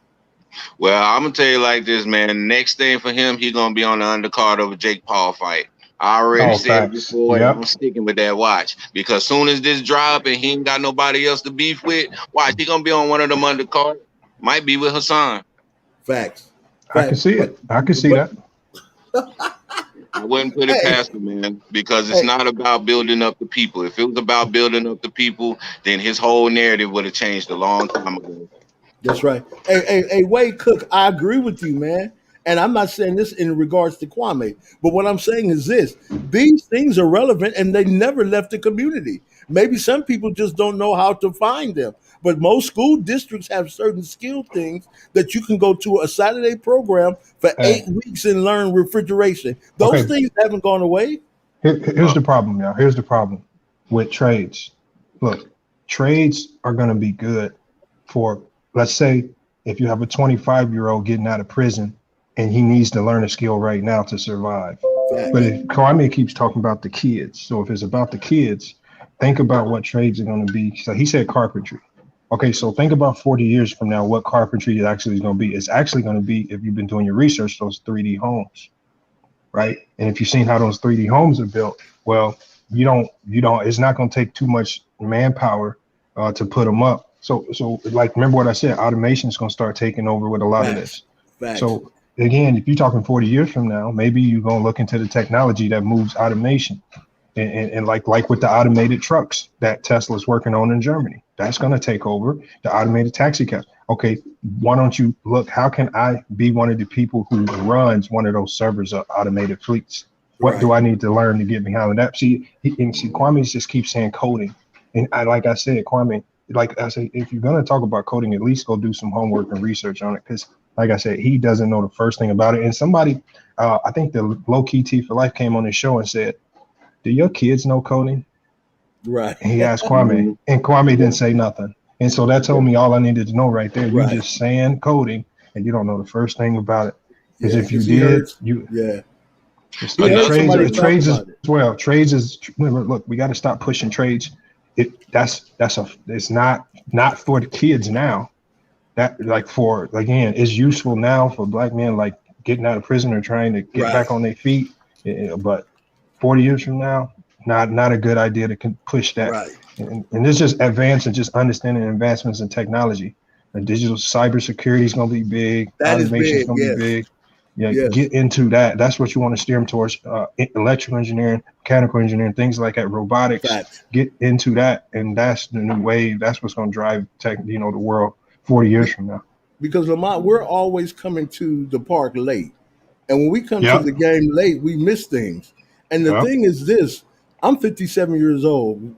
well, I'm gonna tell you like this, man. Next thing for him, he gonna be on the undercard of a Jake Paul fight. I already Oh, said it facts. before, and I'm Yep. sticking with that. Watch, because soon as this drop and he ain't got nobody else to beef with, watch, he gonna be on one of them undercard. Might be with Hassan. Facts. I can Facts. see it. I can see But that. I wouldn't put it hey, past him, man, because it's hey, not about building up the people. If it was about building up the people, then his whole narrative would have changed a long time ago. that's right. Hey, Wade Cook, I agree with you, man. And I'm not saying this in regards to Kwame, but what I'm saying is this: these things are relevant, and they never left the community. Maybe some people just don't know how to find them. But most school districts have certain skill things that you can go to a Saturday program for Hey, 8 weeks and learn refrigeration. Those okay. things haven't gone away. Here's the problem, y'all. Here's the problem with trades. Look, trades are gonna be good for, let's say, if you have a 25-year-old getting out of prison and he needs to learn a skill right now to survive. But Facts. if Kwame keeps talking about the kids, so if it's about the kids, think about what trades are going to be. So he said carpentry. Okay, so think about 40 years from now, what carpentry is actually going to be. It's actually going to be, if you've been doing your research, those 3D homes, right? And if you've seen how those 3D homes are built, well, it's not going to take too much manpower to put them up. So like, remember what I said, automation is going to start taking over with a lot of Facts. this. Facts. So again, if you're talking 40 years from now, maybe you're going to look into the technology that moves automation. And like with the automated trucks that Tesla's working on in Germany, that's going to take over the automated taxi cabs. Okay, why don't you look? How can I be one of the people who runs one of those servers of automated fleets? What Right. do I need to learn to get behind that? See, Kwame just keeps saying coding, and like I said, Kwame, like I say, if you're going to talk about coding, at least go do some homework and research on it, because like I said, he doesn't know the first thing about it. And somebody, I think the Low Key T for Life came on his show and said, do your kids know coding? Right. And he asked Kwame, Mhm. and Kwame Yeah, didn't say nothing. And so that told me all I needed to know right there. You Right. just saying coding, and you don't know the first thing about it. Because Yeah. if you Because he heard. did, you Yeah. just He like heard another trades, somebody talk trades about as it. well. Trades is, remember, look, we got to stop pushing trades. it's not for the kids now. That like for again, it's useful now for black men like getting out of prison or trying to get back on their feet. But 40 years from now, not a good idea to push that. Right. And it's just advance and just understanding advancements in technology. And digital cybersecurity is going to be big. That is Automation is big. going to Yes. be big. Yeah, Yes. get into that. That's what you want to steer them towards. Electrical engineering, mechanical engineering, things like that, robotics. Facts. Get into that, and that's the new wave. That's what's going to drive the world 40 years from now. Because Lamont, we're always coming to the park late, and when we come to Yep. the game late, we miss things. And the Yep. thing is this: I'm 57 years old.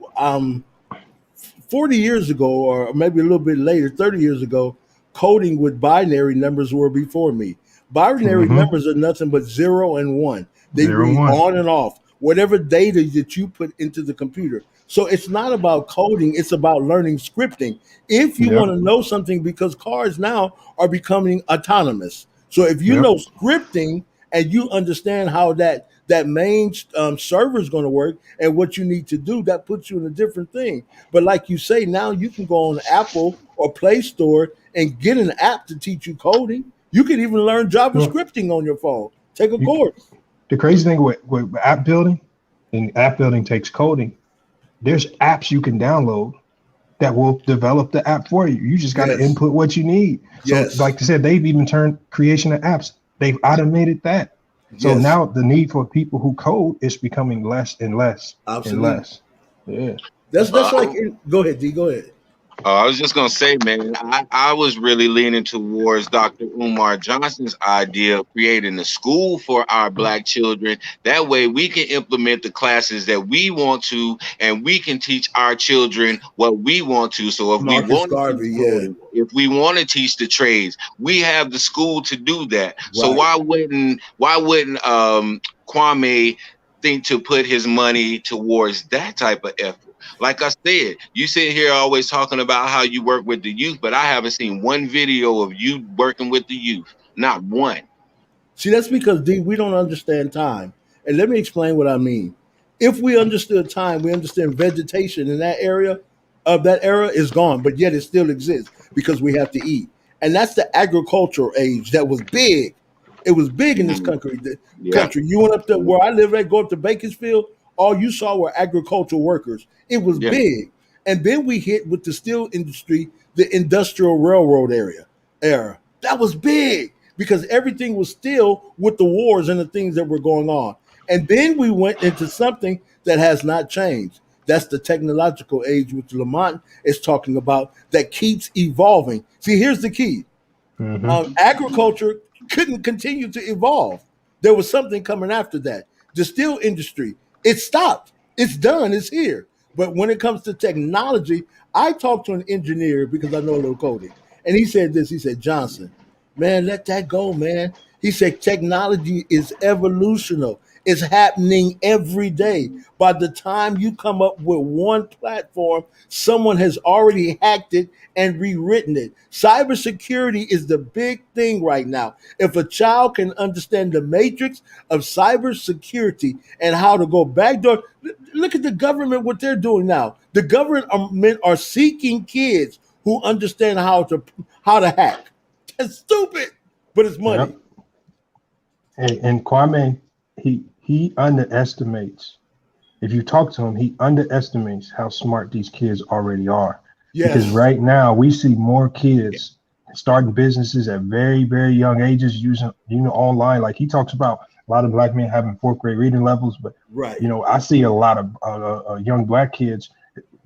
40 years ago, or maybe a little bit later, 30 years ago, coding with binary numbers were before me. Binary numbers are nothing but 0 and 1. They 0 read 1. on and off, whatever data that you put into the computer. So it's not about coding, it's about learning scripting. If you want to know something, because cars now are becoming autonomous. So if you know scripting and you understand how that main server is going to work and what you need to do, that puts you in a different thing. But like you say, now you can go on Apple or Play Store and get an app to teach you coding. You can even learn JavaScripting on your phone. Take a course. The crazy thing with app building, and app building takes coding, there's apps you can download that will develop the app for you. You just got to input what you need. So like I said, they've even turned creation of apps. They've automated that. So now the need for people who code is becoming less and less and less. Yeah. That's like, go ahead, D, go ahead. I was just gonna say, man, I was really leaning towards Dr. Umar Johnson's idea of creating a school for our black children. That way we can implement the classes that we want to, and we can teach our children what we want to. So if we want if we want to teach the trades, we have the school to do that. Right. So why wouldn't Kwame think to put his money towards that type of effort? Like I said, you sit here always talking about how you work with the youth, but I haven't seen one video of you working with the youth. Not one. See, that's because, D, we don't understand time. And let me explain what I mean. If we understood time, we understand vegetation in that area of that era is gone, but yet it still exists because we have to eat. And that's the agricultural age that was big. It was big in this country. You went up to where I live at, go up to Bakersfield, all you saw were agricultural workers. It was big. And then we hit with the steel industry, the industrial railroad era. That was big because everything was still with the wars and the things that were going on. And then we went into something that has not changed. That's the technological age, which Lamont is talking about, that keeps evolving. See, here's the key. Agriculture couldn't continue to evolve. There was something coming after that. The steel industry, it stopped. It's done. It's here. But when it comes to technology, I talked to an engineer because I know a little coding. And he said this. He said, Johnson, man, let that go, man. He said, technology is evolutional. It's happening every day. By the time you come up with one platform, someone has already hacked it and rewritten it. Cybersecurity is the big thing right now. If a child can understand the matrix of cybersecurity and how to go backdoor, look at the government, what they're doing now. The government are seeking kids who understand how to hack. That's stupid, but it's money. And Kwame, he underestimates. If you talk to him, he underestimates how smart these kids already are. Yes. Because right now we see more kids starting businesses at very, very young ages, using online. Like he talks about a lot of black men having 4th grade reading levels, but I see a lot of young black kids.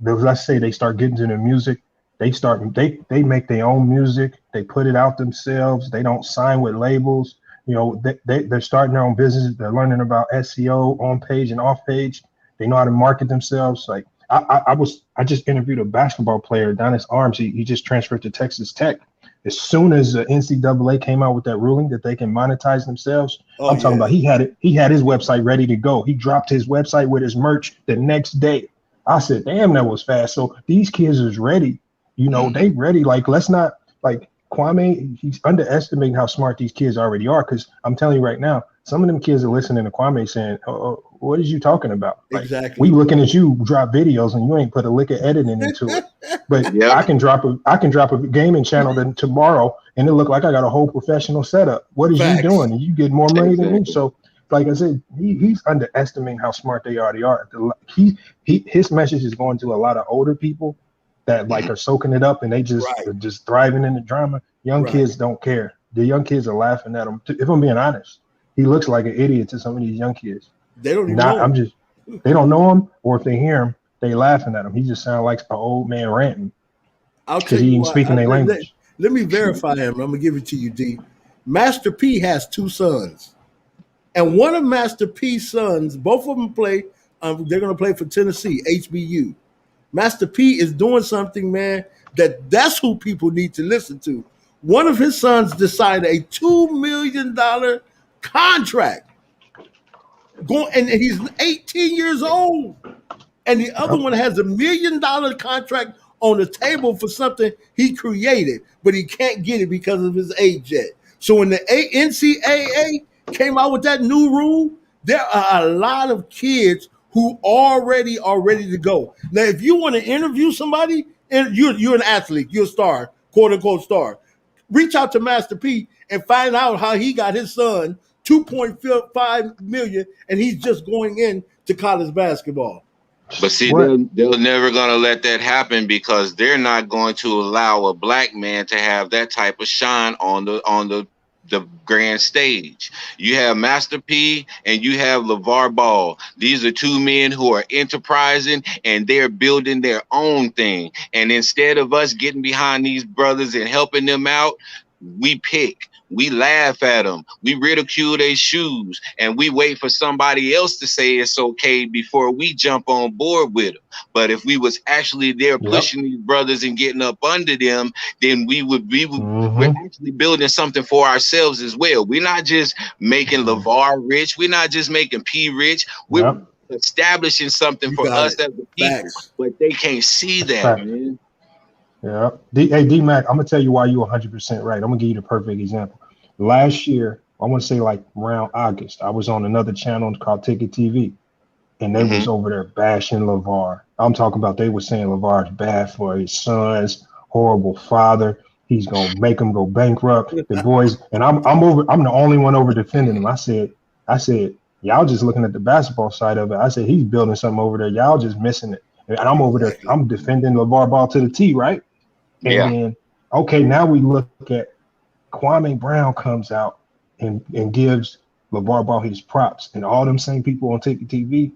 Let's say they start getting to the music. They make their own music. They put it out themselves. They don't sign with labels. They're starting their own business. They're learning about SEO on page and off page. They know how to market themselves. Like I just interviewed a basketball player, Adonis Arms. He just transferred to Texas Tech. As soon as the NCAA came out with that ruling that they can monetize themselves, I'm talking about he had his website ready to go. He dropped his website with his merch the next day. I said, damn, that was fast. So these kids is ready. They ready. Like, let's not, like, Kwame, he's underestimating how smart these kids already are. Because I'm telling you right now, some of them kids are listening to Kwame saying, "Oh, what is you talking about? Like, we Exactly. looking at you drop videos and you ain't put a lick of editing into it. But Yep. I can drop a gaming channel then tomorrow and it look like I got a whole professional setup. What is you Facts. doing? And you get more money than me." Exactly. So, like I said, he's underestimating how smart they already are. His message is going to a lot of older people that like are soaking it up and they Right. are just thriving in the drama. Young Right. kids don't care. The young kids are laughing at him. If I'm being honest, he looks like an idiot to some of these young kids. They don't even Not, know. they don't know him, or if they hear him, they laughing at him. He just sounds like an old man ranting I'll tell because he you ain't what. speaking their language. Let me verify him. I'm gonna give it to you, D. Master P has 2 sons, and one of Master P's sons, both of them play. They're gonna play for Tennessee HBU. Master P is doing something, man. That's who people need to listen to. One of his sons decided a $2 million contract. And he's 18 years old. And the other one has $1 million contract on the table for something he created, but he can't get it because of his age yet. So when the NCAA came out with that new rule, there are a lot of kids who already are ready to go. Now, if you want to interview somebody, and you're an athlete, you're a star, quote unquote star, reach out to Master P and find out how he got his son 2.5 million, and he's just going into college basketball. But see, What? they're never gonna let that happen because they're not going to allow a black man to have that type of shine on the grand stage. You have Master P and you have LeVar Ball. These are 2 men who are enterprising and they're building their own thing. And instead of us getting behind these brothers and helping them out, we pick. We laugh at them. We ridicule their shoes, and we wait for somebody else to say it's okay before we jump on board with them. But if we was actually there pushing these brothers and getting up under them, then we're actually building something for ourselves as well. We're not just making LeVar rich. We're not just making P rich. We're establishing something You for got us it. as the people, Facts. but they can't see that, Fact. man. Yeah. Hey, D-Mac, I'm going to tell you why you're 100% right. I'm going to give you the perfect example. Last year, I want to say like around August, I was on another channel called Ticket TV, and they was over there bashing LeVar. I'm talking about they were saying LeVar's bad for his sons, horrible father. He's going to make them go bankrupt. The boys, and I'm the only one over defending him. I said, y'all just looking at the basketball side of it. I said, he's building something over there. Y'all just missing it. And I'm over there, I'm defending LeVar Ball to the T, right? And then, okay, now we look at Kwame Brown comes out and gives LeVar Ball his props. And all them same people on Ticket TV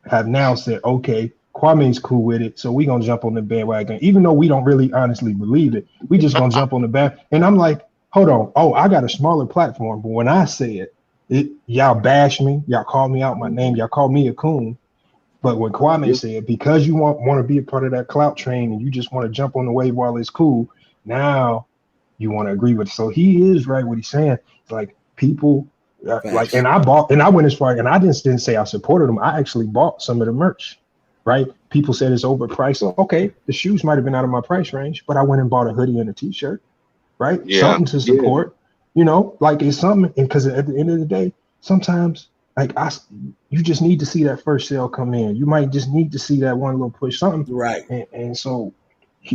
have now said, okay, Kwame's cool with it, so we going to jump on the bandwagon. Even though we don't really honestly believe it, we just going to jump on the band. And I'm like, hold on. Oh, I got a smaller platform. But when I say it, y'all bash me. Y'all call me out my name. Y'all call me a coon. But when Kwame said, because you want to be a part of that clout train and you just want to jump on the wave while it's cool, now you want to agree with it. So he is right what he's saying. Like people, like, and I went as far, and I didn't say I supported him. I actually bought some of the merch, right? People said it's overpriced. Okay, the shoes might have been out of my price range, but I went and bought a hoodie and a t-shirt, right? Something to support, you know, like it's something. And because at the end of the day, sometimes like you just need to see that first sale come in. You might just need to see that one little push, something. Right. And so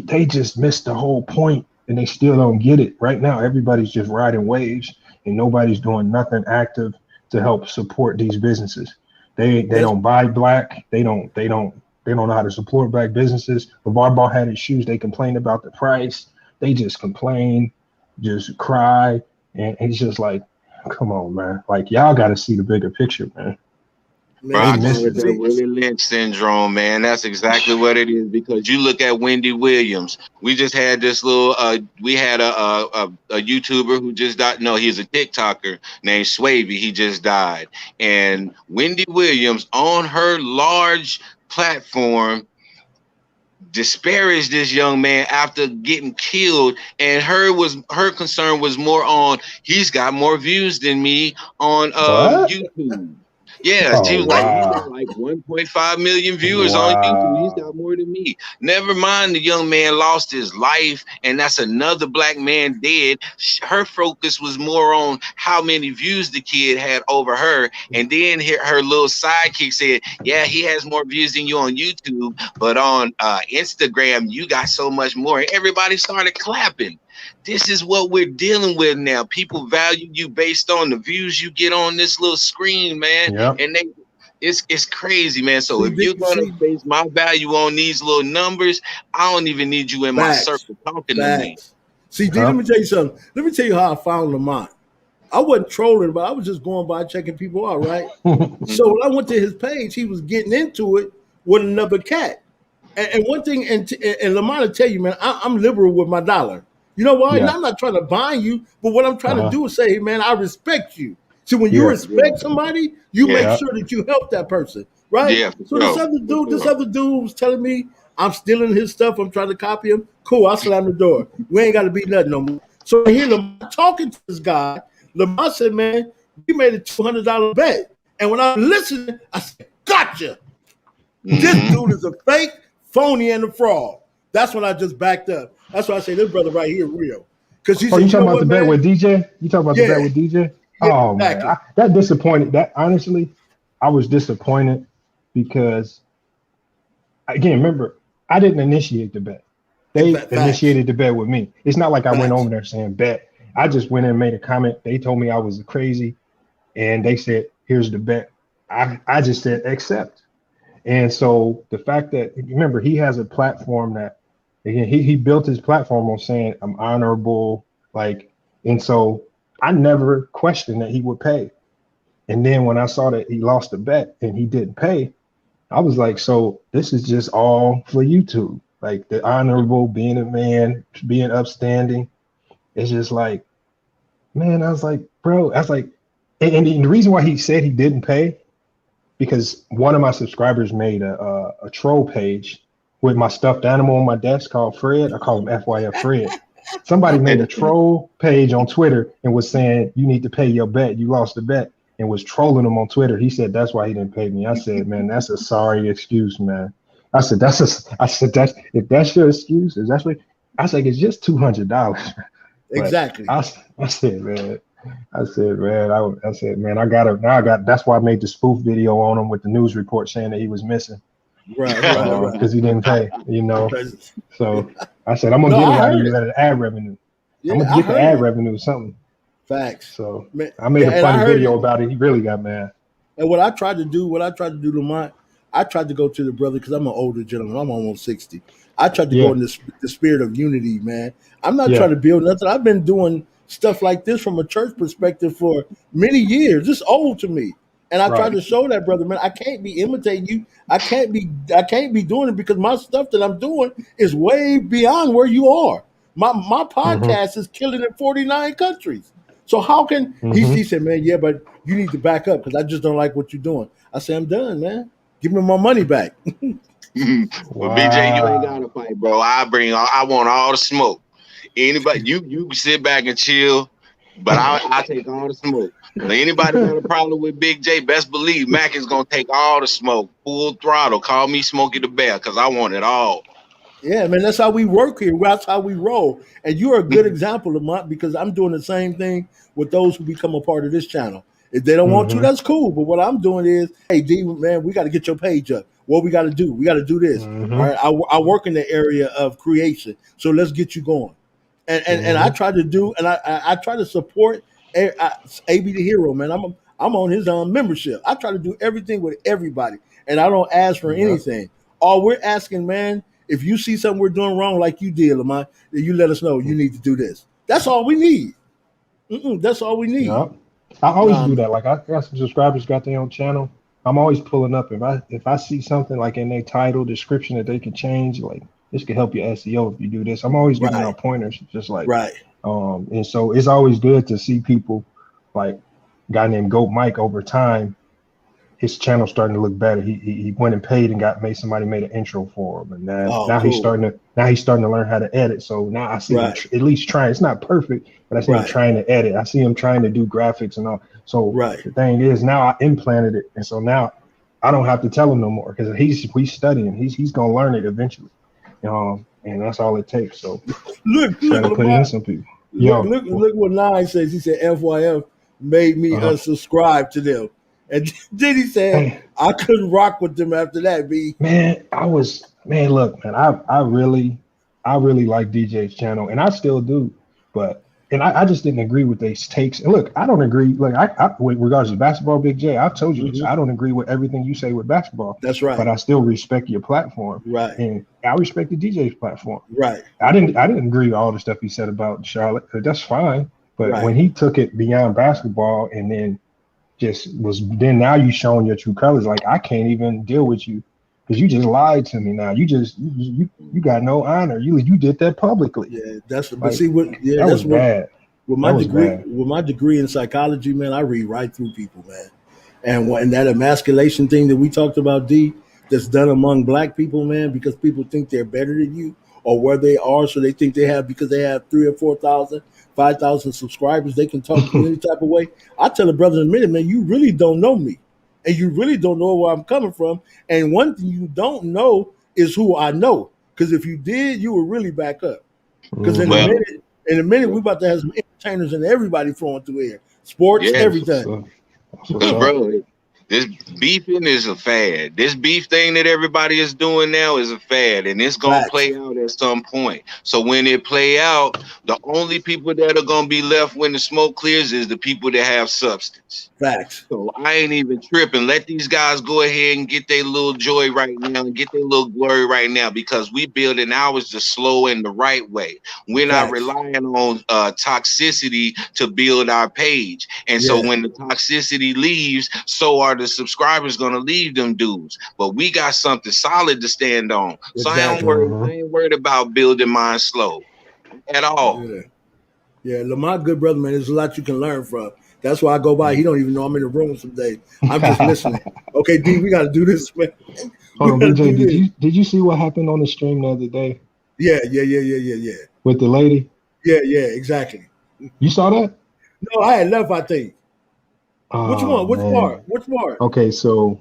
they just missed the whole point, and they still don't get it. Right now, everybody's just riding waves, and nobody's doing nothing active to help support these businesses. They don't buy black. They don't know how to support black businesses. LeVar Ball had his shoes. They complained about the price. They just complain, just cry, and it's just like, come on, man. Like, y'all got to see the bigger picture, man. Bro, I call it that Willie Lynch syndrome, man. That's exactly what it is. Because you look at Wendy Williams. We just had this little. We had a YouTuber who just died. No, he's a TikToker named Swavy. He just died. And Wendy Williams on her large platform disparaged this young man after getting killed, and her concern was more on he's got more views than me on YouTube. Yeah, she Oh was like, he's got wow. like 1.5 million viewers on YouTube. He's Wow. got more than me. Never mind, the young man lost his life, and that's another black man dead. Her focus was more on how many views the kid had over her. And then her little sidekick said, yeah, he has more views than you on YouTube, but on Instagram, you got so much more. And everybody started clapping. This is what we're dealing with now. People value you based on the views you get on this little screen, man. Yep. And it's crazy, man. So See, if you're gonna see, base my value on these little numbers, I don't even need you in my facts, circle talking to me. facts. See, D, let Yep. me tell you something. Let me tell you how I found Lamont. I wasn't trolling, but I was just going by checking people out, right? So when I went to his page, he was getting into it with another cat. And one thing, and Lamont will tell you, man, I'm liberal with my dollar. You know why? And Yeah. I'm not trying to bind you, but what I'm trying to Uh-huh. do is say, hey, man, I respect you. So when you Yeah. respect somebody, you make Yeah, Yeah. sure that you help that person, right? yeah, for So sure. this other dude was telling me I'm stealing his stuff. I'm trying to copy him. Cool, I slam the door. We ain't got to be nothing no more. So I hear Lamont talking to this guy. Lamont said, man, we made a $200 bet. And when I listened, I said, gotcha. This Mm-hmm. dude is a fake, phony, and a fraud. That's when I just backed up. That's why I say this brother right here real. Because he Oh, said, you you talking know about the what, bet man? with DJ? You talking about the bet Yeah, with DJ? yeah, Oh man, exactly. that disappointed. That honestly, I was disappointed because again, remember, I didn't initiate the bet. They Facts, initiated the bet with me. It's not like I went facts. over there saying bet. I just went in and made a comment. They told me I was crazy, and they said, "Here's the bet." I just said accept. And so the fact that remember he has a platform that again he built his platform on saying I'm honorable, like, and so I never questioned that he would pay. And then when I saw that he lost the bet and he didn't pay, I was like, so this is just all for YouTube. Like the honorable, being a man, being upstanding. It's just like, man, I was like, bro, I was like, and the reason why he said he didn't pay because one of my subscribers made a troll page with my stuffed animal on my desk called Fred. I call him FYF Fred. Somebody made a troll page on Twitter and was saying, you need to pay your bet. You lost the bet and was trolling him on Twitter. He said, that's why he didn't pay me. I said, man, that's a sorry excuse, man. I said, that's if that's your excuse, is that's what I was like, it's just $200. But Exactly. I said, man, I said, man, I got. That's why I made the spoof video on him with the news report saying that he was missing Right. because he didn't pay. So I said, I'm gonna No, get it I out of heard you it. at an ad revenue. I'm Yeah, gonna I get the heard ad it. revenue or something. Facts. So Man, I made yeah, a and I funny heard video it. about it. He really got mad. And what I tried to do, Lamont, I tried to go to the brother because I'm an older gentleman. I'm almost 60. I tried to go Yeah, in the spirit of unity, man. I'm not trying yeah, to build nothing. I've been doing stuff like this from a church perspective for many years. It's old to me. And I tried right. to show that brother, man, I can't be imitating you. I can't be doing it because my stuff that I'm doing is way beyond where you are. My Mm-hmm. podcast is killing in 49 countries. So how can he Mm-hmm. said, man, yeah, but you need to back up because I just don't like what you're doing. I said, I'm done, man. Give me my money back. Well, BJ, you ain't Wow. gotta fight, bro. I want all the smoke. Anybody, you can sit back and chill, but I take all the smoke. Now, anybody got a problem with Big J, best believe Mac is gonna take all the smoke, full throttle. Call me Smokey the Bear, cause I want it all. Yeah, man, that's how we work here. That's how we roll. And you're a good example of mine because I'm doing the same thing with those who become a part of this channel. If they don't want to, Mm-hmm. that's cool. But what I'm doing is, hey, D, man, we got to get your page up. What we got to do? We got to do this. All Mm-hmm. right. I work in the area of creation. So let's get you going. And I Mm-hmm. try to do, and I try to support AB the Hero, man. I'm on his membership. I try to do everything with everybody. And I don't ask for Yep. anything. All we're asking, man, if you see something we're doing wrong, like you did, Lamont, then you let us know you need to do this. That's all we need. That's all we need. Yep. I always Nah, do man. that. Like I got some subscribers got their own channel. I'm always pulling up if I see something like in their title description that they can change, like this could help your SEO if you do this. I'm always giving Right, out pointers, just like right. and so it's always good to see people like a guy named Goat Mike over time his channel's starting to look better. He went and paid and somebody made an intro for him, and Oh, now he's cool. starting to learn how to edit. So now I see him Right. at least trying. It's not perfect, but I see him Right. trying to edit. I see him trying to do graphics and all. So Right. the thing is, now I implanted it, and so now I don't have to tell him no more because he's studying. He's gonna learn it eventually. And that's all it takes. So Look, gotta put it Lamar. in some people. Yo, Look what Nine says. He said FYF made me unsubscribe to them. And then he said, hey, I couldn't rock with them after that, B. man, look, man, I really like DJ's channel, and I still do, but I just didn't agree with these takes. And look, I don't agree. Like I with regards to basketball, Big J, I've told you this. I don't agree with everything you say with basketball. That's right. But I still respect your platform. Right. And I respect the DJ's platform. Right. I didn't agree with all the stuff he said about Charlotte. That's fine. But when he took it beyond basketball and then now you showing your true colors. Like I can't even deal with you because you just lied to me. Now you got no honor. You did that publicly. Yeah, that's like, but see what yeah that that's was bad. With my degree in psychology, man, I read right through people, man. And that emasculation thing that we talked about, D, that's done among black people, man, because people think they're better than you or where they are, so they think because they have 3,000 or 4,000, 5,000 subscribers, they can talk to you any type of way. I tell a brother in a minute, man, you really don't know me, and you really don't know where I'm coming from. And one thing you don't know is who I know, because if you did, you would really back up. Because in a minute, we're about to have some entertainers and everybody flowing through here, sports, everything. Bro, this beefing is a fad. This beef thing that everybody is doing now is a fad, and it's gonna play out at some point. So when it play out, the only people that are gonna be left when the smoke clears is the people that have substance. Facts. So I ain't even tripping. Let these guys go ahead and get their little joy right now and get their little glory right now, because we building ours the slow and the right way. We're not relying on toxicity to build our page. And so when the toxicity leaves, so are the subscribers gonna leave them dudes. But we got something solid to stand on. So I ain't worried about building mine slow at all. Yeah, Lamont, good brother, man. There's a lot you can learn from. That's why I go by. He don't even know I'm in the room some days. I'm just listening. Okay, D, we got to do this, man. Hold on, BJ, did you see what happened on the stream the other day? Yeah. With the lady? Yeah, exactly. You saw that? No, I had left, I think. Which one? Which part? Okay, so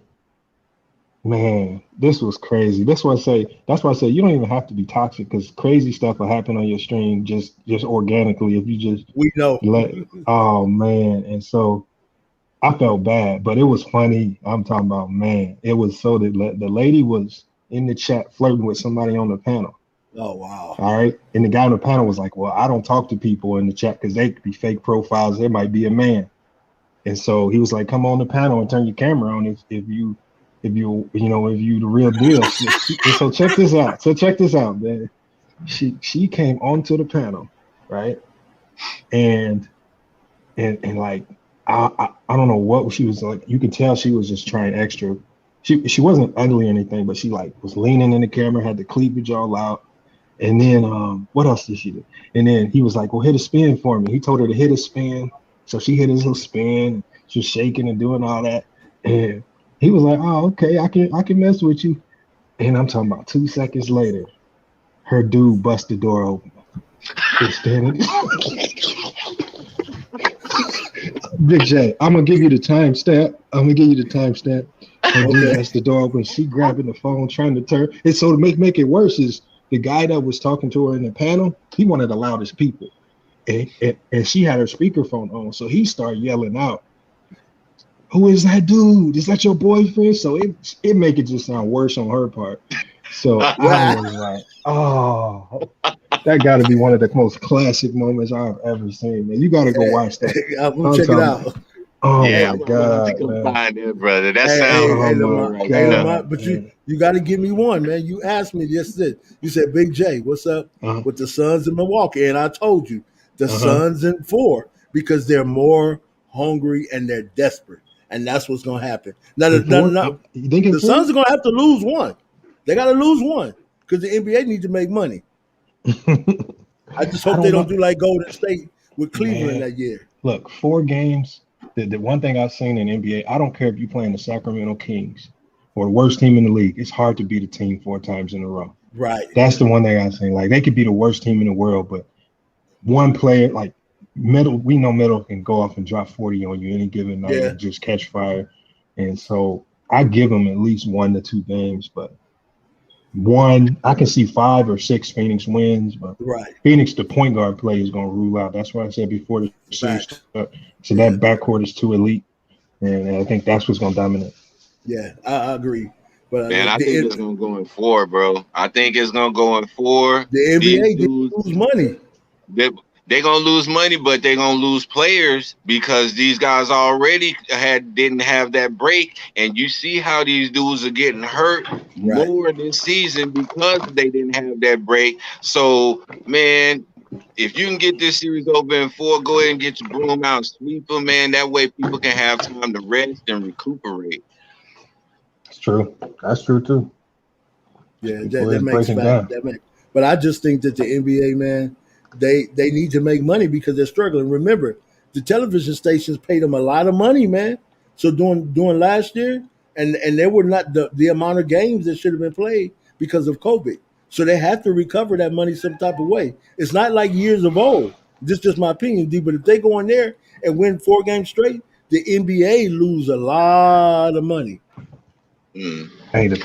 man, this was crazy. That's why I say you don't even have to be toxic, because crazy stuff will happen on your stream just organically if you just oh man. And so I felt bad, but it was funny. I'm talking about, man, it was so that the lady was in the chat flirting with somebody on the panel. Oh wow. All right. And the guy on the panel was like, well, I don't talk to people in the chat because they could be fake profiles. There might be a man. And so he was like, come on the panel and turn your camera on if you the real deal. So check this out, man. She came onto the panel, right? And like I don't know what she was like. You could tell she was just trying extra. She wasn't ugly or anything, but she like was leaning in the camera, had the cleavage all out. And then what else did she do? And then he was like, well, hit a spin for me. He told her to hit a spin. So she hit his little spin. She was shaking and doing all that. And he was like, oh, okay, I can mess with you. And I'm talking about 2 seconds later, her dude bust the door open. Big J, I'm gonna give you the timestamp. Her dude bust the door open. She grabbing the phone, trying to turn. And so to make it worse is the guy that was talking to her in the panel, he wanted the loudest people. And she had her speakerphone on. So he started yelling out, who is that dude? Is that your boyfriend? So it make it just sound worse on her part. So I was like, oh, that got to be one of the most classic moments I've ever seen. Man, you got to go watch that. I'm gonna check it out. Oh my God, man. Find it, brother. That sounds but you got to give me one, man. You asked me yesterday. You said, Big J, what's up with the Suns in Milwaukee? And I told you the Suns in 4 because they're more hungry and they're desperate. And that's what's going to happen. Now, the Suns are going to have to lose one. They got to lose one because the NBA needs to make money. I just hope they don't do like Golden State with Cleveland that year. Look, 4 games. The one thing I've seen in NBA, I don't care if you're playing the Sacramento Kings or the worst team in the league. It's hard to beat a team 4 times in a row. Right. That's the one thing I've seen. Like they could be the worst team in the world, but one player like Middle, we know Middle can go off and drop 40 on you any given night Yeah. and just catch fire. And so I give them at least 1 to 2 games, but I can see 5 or 6 Phoenix wins, but Right. Phoenix, the point guard play is going to rule out. That's why I said before the series started. So that backcourt is too elite, and I think that's what's going to dominate. Yeah, I agree. But Man, I think it's gonna go in 4, bro. I think it's gonna go in 4. the NBA didn't lose money. They're gonna lose money, but they're gonna lose players because these guys already didn't have that break. And you see how these dudes are getting hurt more this season because they didn't have that break. So, man, if you can get this series over in 4, go ahead and get your broom out and sweep them, man. That way people can have time to rest and recuperate. That's true. That's true too. Yeah, that makes sense. But I just think that the NBA, man, they need to make money because they're struggling. Remember, the television stations paid them a lot of money, man. So during last year, and there were not the amount of games that should have been played because of COVID. So they have to recover that money some type of way. It's not like years of old. This is just my opinion, D. But if they go in there and win 4 games straight, the NBA lose a lot of money. Hey, the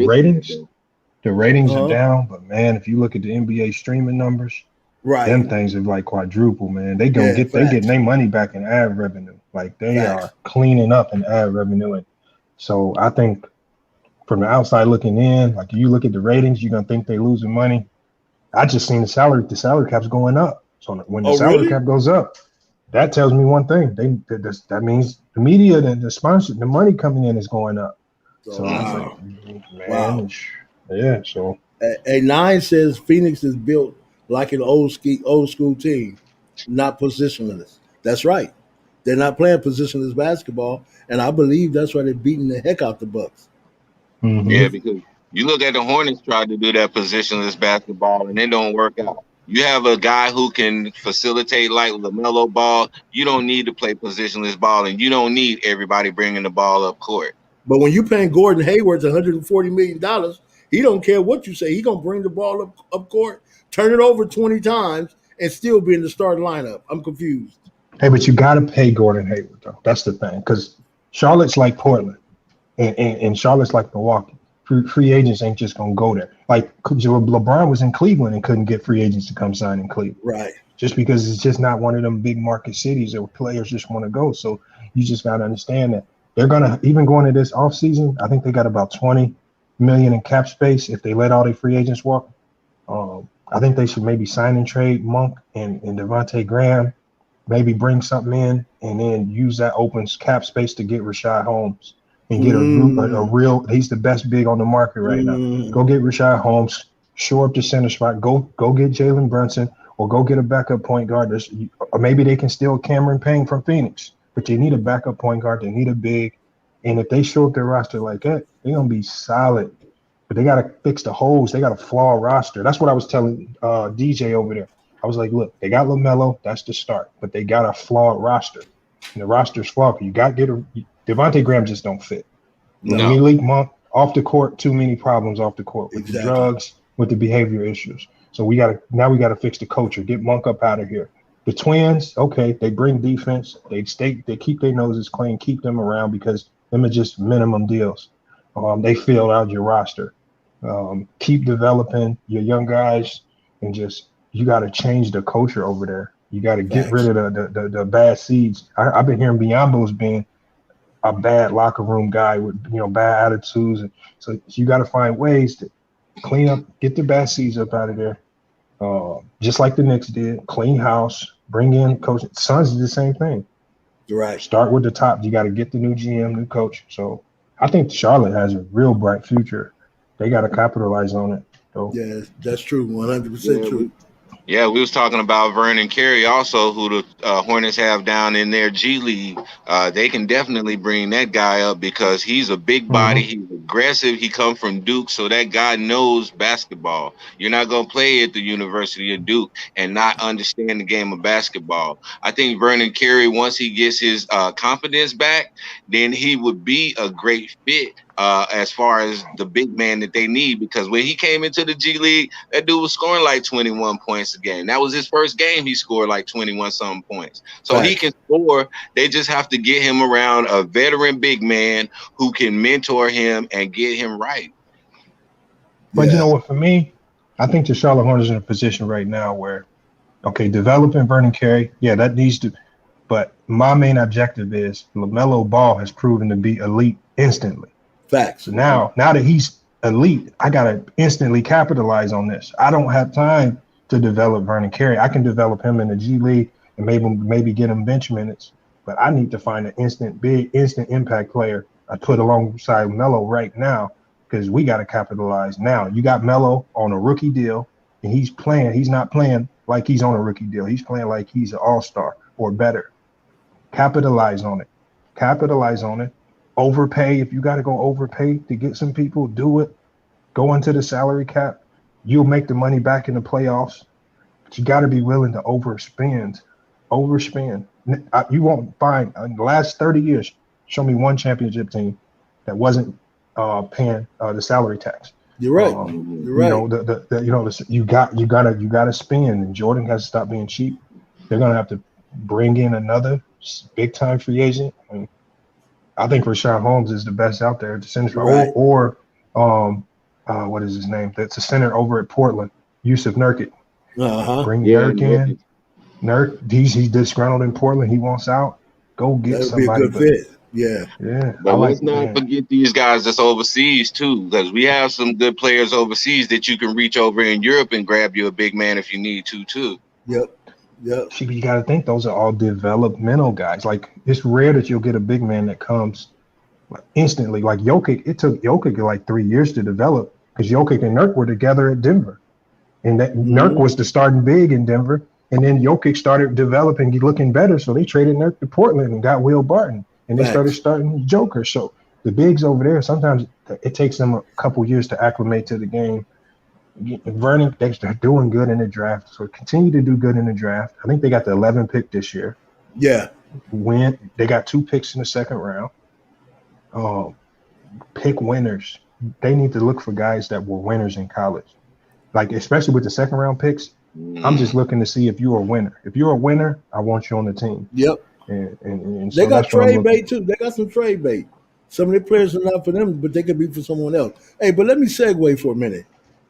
ratings, the ratings are down, but man, if you look at the NBA streaming numbers, them things have like quadruple, man. They getting their money back in ad revenue. Like they are cleaning up in ad revenue. And so I think from the outside looking in, like you look at the ratings, you're gonna think they're losing money. I just seen the salary cap's going up. So when the salary cap goes up, that tells me one thing. That means the media and the sponsor, the money coming in is going up. So I was like, man, yeah. So a 9 says Phoenix is built like an old school team, not positionless. That's right. They're not playing positionless basketball, and I believe that's why they're beating the heck out the Bucks. Mm-hmm. Yeah, because you look at the Hornets tried to do that positionless basketball, and it don't work out. You have a guy who can facilitate like LaMelo Ball. You don't need to play positionless ball, and you don't need everybody bringing the ball up court. But when you're paying Gordon Hayward $140 million, he don't care what you say. He going to bring the ball up court, turn it over 20 times, and still be in the starting lineup. I'm confused. Hey, but you got to pay Gordon Hayward, though. That's the thing, because Charlotte's like Portland, and Charlotte's like Milwaukee. Free agents ain't just gonna go there. Like LeBron was in Cleveland and couldn't get free agents to come sign in Cleveland. Right. Just because it's just not one of them big market cities where players just want to go. So you just gotta understand that they're gonna even going to this offseason, I think they got about 20 million in cap space if they let all their free agents walk. I think they should maybe sign and trade Monk and Devontae Graham, maybe bring something in and then use that open cap space to get Rashad Holmes. And get a real, he's the best big on the market right now. Go get Rashad Holmes, shore up the center spot, go get Jalen Brunson, or go get a backup point guard. Or maybe they can steal Cameron Payne from Phoenix, but they need a backup point guard. They need a big. And if they show up their roster like that, they're going to be solid. But they got to fix the holes. They got a flawed roster. That's what I was telling DJ over there. I was like, look, they got LaMelo. That's the start. But they got a flawed roster. And the roster's flawed. You got to get Devontae Graham just don't fit. Malik Monk off the court, too many problems off the court with the drugs, with the behavior issues. So we got to fix the culture. Get Monk up out of here. The Twins, okay, they bring defense. They keep their noses clean, keep them around because them are just minimum deals. They fill out your roster. Keep developing your young guys, and just you got to change the culture over there. You got to get rid of the bad seeds. I've been hearing Biombo's being a bad locker room guy with bad attitudes, and so you got to find ways to clean up, get the bad seeds up out of there, just like the Knicks did. Clean house, bring in coach. Suns did the same thing. Right. Start with the top. You got to get the new GM, new coach. So I think Charlotte has a real bright future. They got to capitalize on it. So. Yeah, that's true. 100% true. Yeah, we was talking about Vernon Carey also, who the Hornets have down in their G League. They can definitely bring that guy up because he's a big body. He's a aggressive. He come from Duke, so that guy knows basketball. You're not gonna play at the University of Duke and not understand the game of basketball. I think Vernon Carey, once he gets his confidence back, then he would be a great fit as far as the big man that they need. Because when he came into the G League, that dude was scoring like 21 points a game. That was his first game. He scored like 21 something points. So he can score. They just have to get him around a veteran big man who can mentor him and get him right. But you know what? For me, I think the Charlotte Hornets are in a position right now where, okay, developing Vernon Carey, yeah, that needs to. But my main objective is LaMelo Ball has proven to be elite instantly. Facts. So now that he's elite, I gotta instantly capitalize on this. I don't have time to develop Vernon Carey. I can develop him in the G League and maybe get him bench minutes. But I need to find an instant impact player I put alongside Melo right now, because we got to capitalize now. You got Melo on a rookie deal, and he's not playing like he's on a rookie deal. He's playing like he's an all-star or better. Capitalize on it. Overpay. If you got to go overpay to get some people, do it. Go into the salary cap. You'll make the money back in the playoffs. But you got to be willing to overspend. You won't find in the last 30 years, show me one championship team that wasn't paying the salary tax. You're right. You're right. You know, you gotta spend, and Jordan has to stop being cheap. They're gonna have to bring in another big time free agent. And I think Rashawn Holmes is the best out there at the center, right. or what is his name? That's a center over at Portland, Yusuf Nurkic. Bring Nurk in. Nurk, he's disgruntled in Portland. He wants out. Go get somebody. Be a good fit. Yeah. But let's not forget these guys that's overseas too, because we have some good players overseas that you can reach over in Europe and grab you a big man if you need to too. Yep. You got to think those are all developmental guys. Like, it's rare that you'll get a big man that comes instantly. Like Jokic, it took Jokic like 3 years to develop, because Jokic and Nurk were together at Denver, and that Nurk was the starting big in Denver. And then Jokic started developing, looking better, so they traded Nurk to Portland and got Will Barton, and they started starting Joker. So the bigs over there, sometimes it takes them a couple years to acclimate to the game. Vernon, they're doing good in the draft, so continue to do good in the draft. I think they got the 11th pick this year. Yeah. They got 2 picks in the second round. Pick winners. They need to look for guys that were winners in college. Like, especially with the second round picks, I'm just looking to see if you're a winner. If you're a winner, I want you on the team. Yep. And they got trade bait too. They got some trade bait. Some of the players are not for them, but they could be for someone else. Hey, but let me segue for a minute.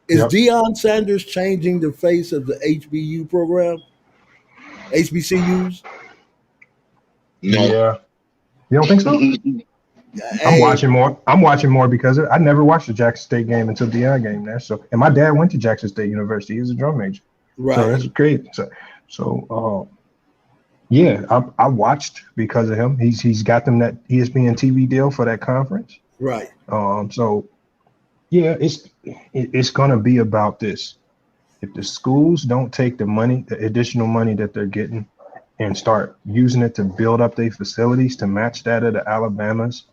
Is Deion Sanders changing the face of the HBU program? HBCUs? No. Yeah. You don't think so? I'm watching more because I never watched the Jackson State game until Deion game there. So, and my dad went to Jackson State University. He was a drum major. Right. So that's great. I watched because of him. He's got them that ESPN TV deal for that conference. Right. It's gonna be about this. If the schools don't take the additional money that they're getting, and start using it to build up their facilities to match that of the Alabamas,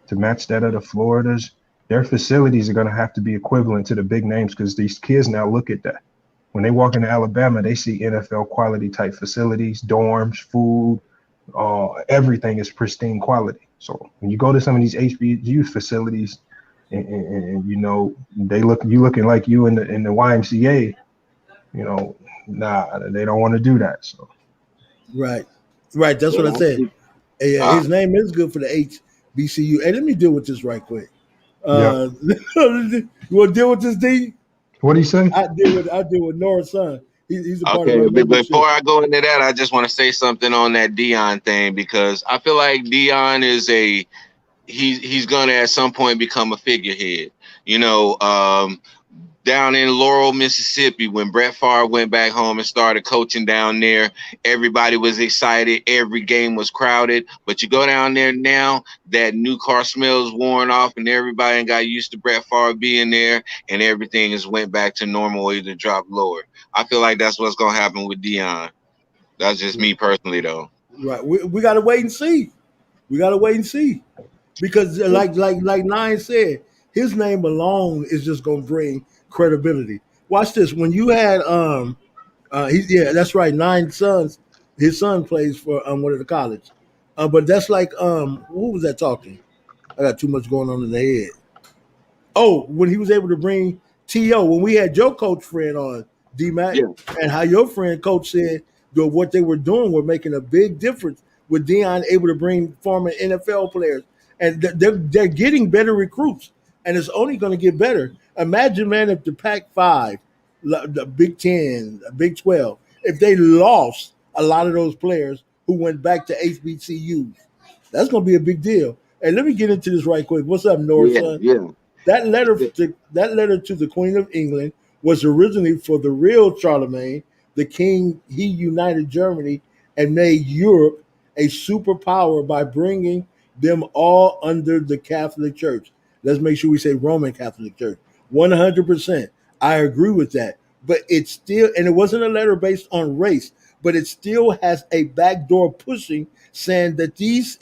to match that of the Floridas, their facilities are gonna have to be equivalent to the big names, because these kids now look at that. When they walk into Alabama, they see NFL quality type facilities, dorms, food, everything is pristine quality. So when you go to some of these HBCU facilities, and you know you looking like you in the YMCA, you know, they don't want to do that. So right, that's what I said. Hey, his name is good for the HBCU. Hey, let me deal with this right quick. You want to deal with this, D? What do you say? I deal with Nora's son. He's a part of Okay, but before I go into that, I just want to say something on that Deion thing, because I feel like Deion is he's gonna at some point become a figurehead. You know, down in Laurel, Mississippi, when Brett Favre went back home and started coaching down there, everybody was excited. Every game was crowded. But you go down there now, that new car smell is worn off, and everybody got used to Brett Favre being there, and everything has went back to normal or either dropped lower. I feel like that's what's going to happen with Deion. That's just me personally, though. Right. We got to wait and see. Because like Nine said, his name alone is just going to bring credibility. Watch this. When you had yeah, that's right, 9 sons. His son plays for one of the college. But that's like who was that talking? I got too much going on in the head. Oh, when he was able to bring T.O., when we had your coach friend on, D-Mac, Yeah, and how your friend coach said that what they were doing were making a big difference with Dion able to bring former NFL players. And they're getting better recruits, and it's only going to get better. Imagine, man, if the Pac-5, the Big 10, the Big 12, if they lost a lot of those players who went back to HBCUs, that's going to be a big deal. Hey, let me get into this right quick. What's up, North, yeah, son? yeah. That letter to the Queen of England was originally for the real Charlemagne, the king. He united Germany and made Europe a superpower by bringing them all under the Catholic Church. Let's make sure we say Roman Catholic Church. 100%. I agree with that. But it's still, and it wasn't a letter based on race, but it still has a backdoor pushing saying that these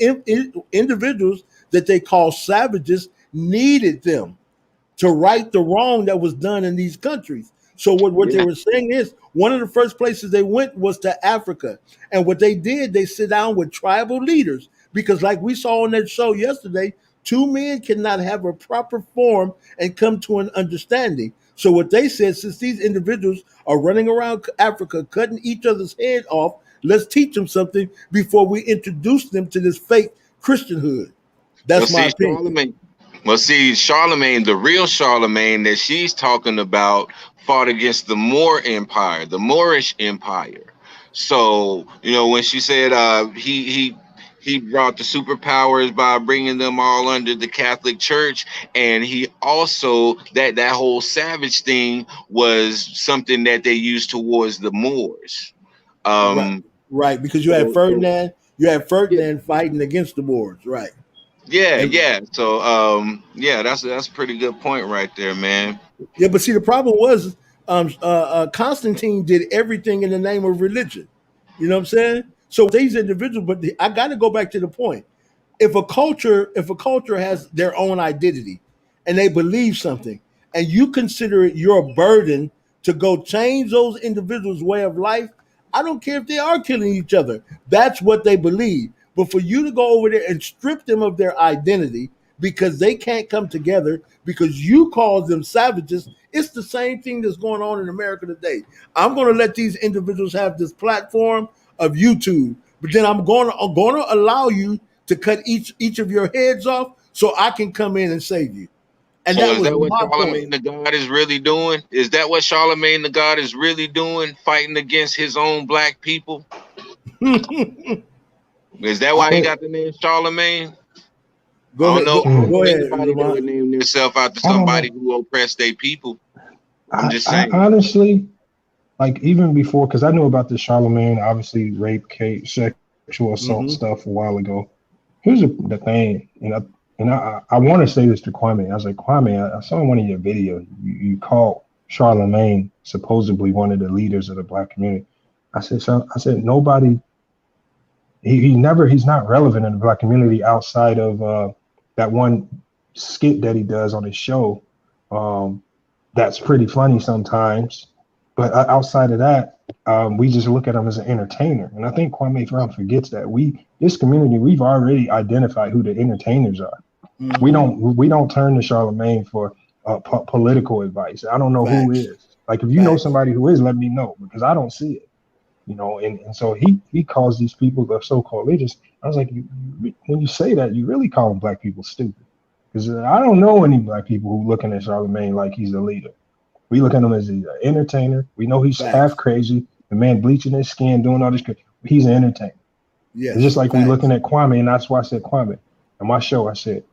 individuals that they call savages needed them to right the wrong that was done in these countries. So what they Yeah. were saying is one of the first places they went was to Africa. And what they did, they sit down with tribal leaders because like we saw on that show yesterday, two men cannot have a proper form and come to an understanding. So what they said, since these individuals are running around Africa, cutting each other's head off, let's teach them something before we introduce them to this fake Christianhood. Well, That's my see, opinion. Charlemagne, the real Charlemagne that she's talking about, fought against the Moor Empire, the Moorish Empire. So, when she said he brought the superpowers by bringing them all under the Catholic Church, and he also that whole savage thing was something that they used towards the Moors. Right, Um, right. Because so You had yeah, Ferdinand fighting against the Moors, right? yeah, And yeah. So yeah, that's a pretty good point right there, man. yeah, but see, the problem was Constantine did everything in the name of religion. You know what I'm saying? So these individuals, but I got to go back to the point. If a culture has their own identity and they believe something, and you consider it your burden to go change those individuals' way of life, I don't care if they are killing each other. That's what they believe. But for you to go over there and strip them of their identity because they can't come together because you call them savages, it's the same thing that's going on in America today. I'm going to let these individuals have this platform of YouTube, but then I'm going to allow you to cut each of your heads off so I can come in and save you. And So that is was that what my point. Charlemagne the God is really doing? Is that what Charlemagne the God is really doing, fighting against his own black people? Is that why he I, got the name Charlemagne? Go ahead, I don't go know ahead, anybody that Lamont. would name themselves after I don't somebody know. who oppressed their people. I'm just I saying. honestly, like even before, because I knew about the Charlemagne, obviously rape, case, sexual assault Hmm. stuff a while ago. Here's the thing, I want to say this to Kwame. I was like, Kwame, I saw in one of your videos you called Charlemagne supposedly one of the leaders of the black community. I said nobody. He's not relevant in the black community outside of that one skit that he does on his show. Um, that's pretty funny sometimes. But outside of that, we just look at him as an entertainer. And I think Kwame Brown forgets that this community, we've already identified who the entertainers are. We Hmm. don't turn to Charlemagne for political advice. I don't know who Facts. is. Like if you know Facts. somebody who is, let me know because I don't see it. And so he calls these people the so-called leaders. I was like, when you say that, you really calling black people stupid because I don't know any black people who looking at Charlemagne like he's a leader. We look at him as an entertainer. We know he's half Facts. crazy. The man bleaching his skin, doing all this. He's an entertainer. It's just Yes. like we looking Facts. at Kwame, and that's why I said Kwame. On my show, I said,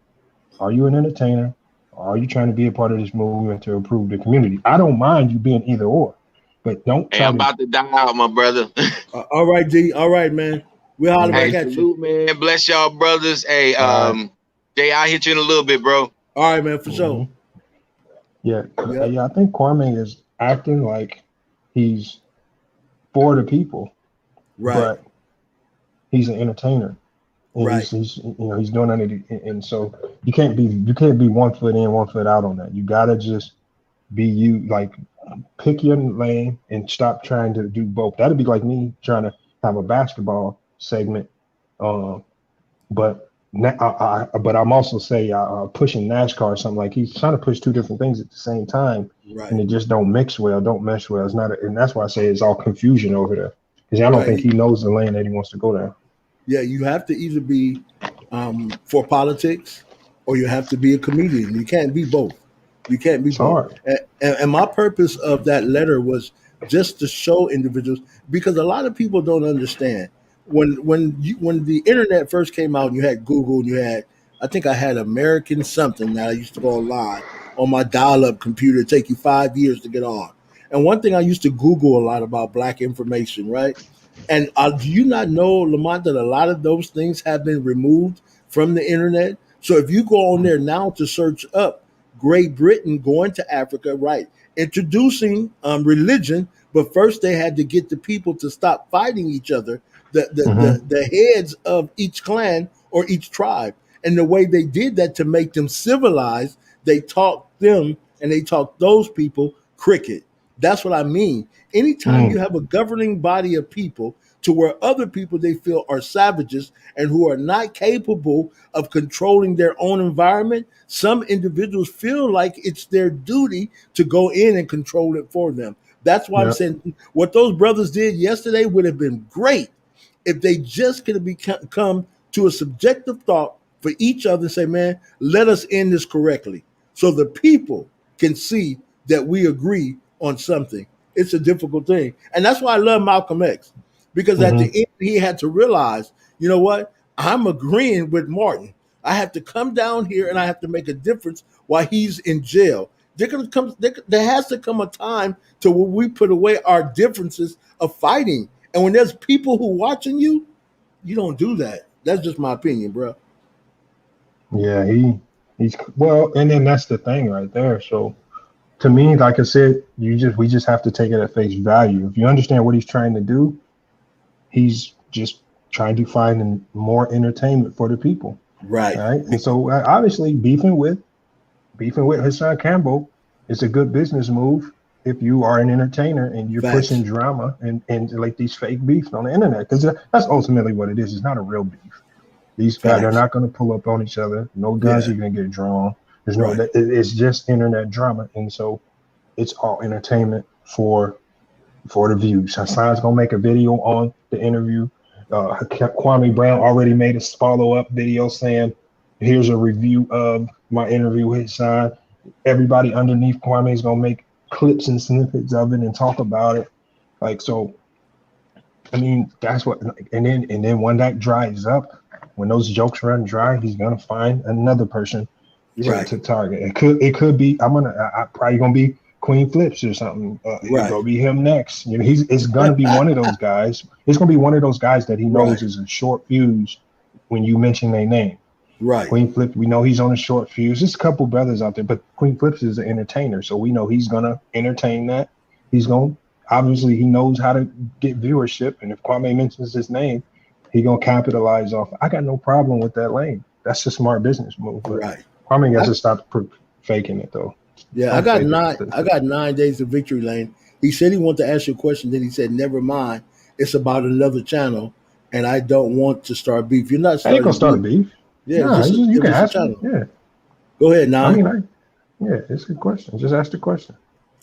are you an entertainer? Or are you trying to be a part of this movement to improve the community? I don't mind you being either or, but don't Hey, try I'm to. about to die out, my brother. All right, D. All right, man. We'll holler Yeah. back Hey, at you. salute, man. Bless y'all, brothers. Hey, All right. Jay, I'll hit you in a little bit, bro. All right, man, for sure. Mm-hmm. Yeah, Yep. yeah. I think Kwame is acting like he's for the people, Right. but he's an entertainer. and Right. he's he's doing it, and so you can't be 1 foot in, 1 foot out on that. You gotta just be you, like pick your lane and stop trying to do both. That'd be like me trying to have a basketball segment, but but I'm also say pushing NASCAR or something. Like he's trying to push two different things at the same time, and Right. it just don't mix well, don't mesh well. It's not, and that's why I say it's all confusion over there, because I don't think Right. he knows the lane that he wants to go down. Yeah, you have to either be for politics or you have to be a comedian. You can't be both. You can't be It's both. hard. And my purpose of that letter was just to show individuals, because a lot of people don't understand when the internet first came out and you had Google and you had, I think I had American something that I used to go online on my dial-up computer. It'd take you 5 years to get on. And one thing I used to Google a lot about black information, right? And do you not know, Lamont, that a lot of those things have been removed from the internet? So if you go on there now to search up Great Britain going to Africa, right, introducing religion, but first they had to get the people to stop fighting each other, Mm-hmm. the heads of each clan or each tribe. And the way they did that to make them civilized, they taught them and they taught those people cricket. That's what I mean. Anytime you Mm. have a governing body of people to where other people they feel are savages and who are not capable of controlling their own environment, some individuals feel like it's their duty to go in and control it for them. That's why I'm Yeah. saying what those brothers did yesterday would have been great if they just could have come to a subjective thought for each other and say, man, let us end this correctly so the people can see that we agree on something. It's a difficult thing. And that's why I love Malcolm X, because at the Mm-hmm. end, he had to realize, you know what? I'm agreeing with Martin. I have to come down here and I have to make a difference while he's in jail. There has to come a time to where we put away our differences of fighting. And when there's people who watching you, you don't do that. That's just my opinion, bro. Yeah, he's well, and then that's the thing right there. So to me, like I said, we just have to take it at face value. If you understand what he's trying to do, he's just trying to find more entertainment for the people. Right. All right. And so obviously beefing with Hassan Campbell is a good business move if you are an entertainer and you're pushing Facts. drama and like these fake beefs on the internet, because that's ultimately what it is. It's not a real beef. These guys, they're Facts. not going to pull up on each other. No guns Yeah. are going to get drawn. There's no, Right. it's just internet drama. And so it's all entertainment for the views. Hassan's going to make a video on the interview. Kwame Brown already made a follow-up video saying, here's a review of my interview with Hassan. Everybody underneath Kwame is going to make clips and snippets of it and talk about it. Like, so, I mean, that's what, and then when that dries up, when those jokes run dry, he's gonna find another person Right. to target. It could be I probably gonna be Queen Flips or something. It's Right. gonna be him next. It's gonna be one of those guys. It's gonna be one of those guys that he knows Right. is a short fuse when you mention their name. Right. Queen Flip, we know he's on a short fuse. There's a couple brothers out there, but Queen Flips is an entertainer, so we know he's gonna entertain that. He's gonna obviously he knows how to get viewership, and if Kwame mentions his name, he gonna capitalize off. I got no problem with that lane. That's a smart business move, but Right. Kwame has I, to stop faking it though. yeah, Don't fake it. I got 9 days of victory lane. He said he wanted to ask you a question, then he said, never mind. It's about another channel, and I don't want to start beef. You're not I ain't gonna starting start a beef. beef. Yeah, Nah, it's just, you it's can just a ask me. channel. Yeah, Go ahead, I Nine. mean, yeah, it's a good question. Just ask the question.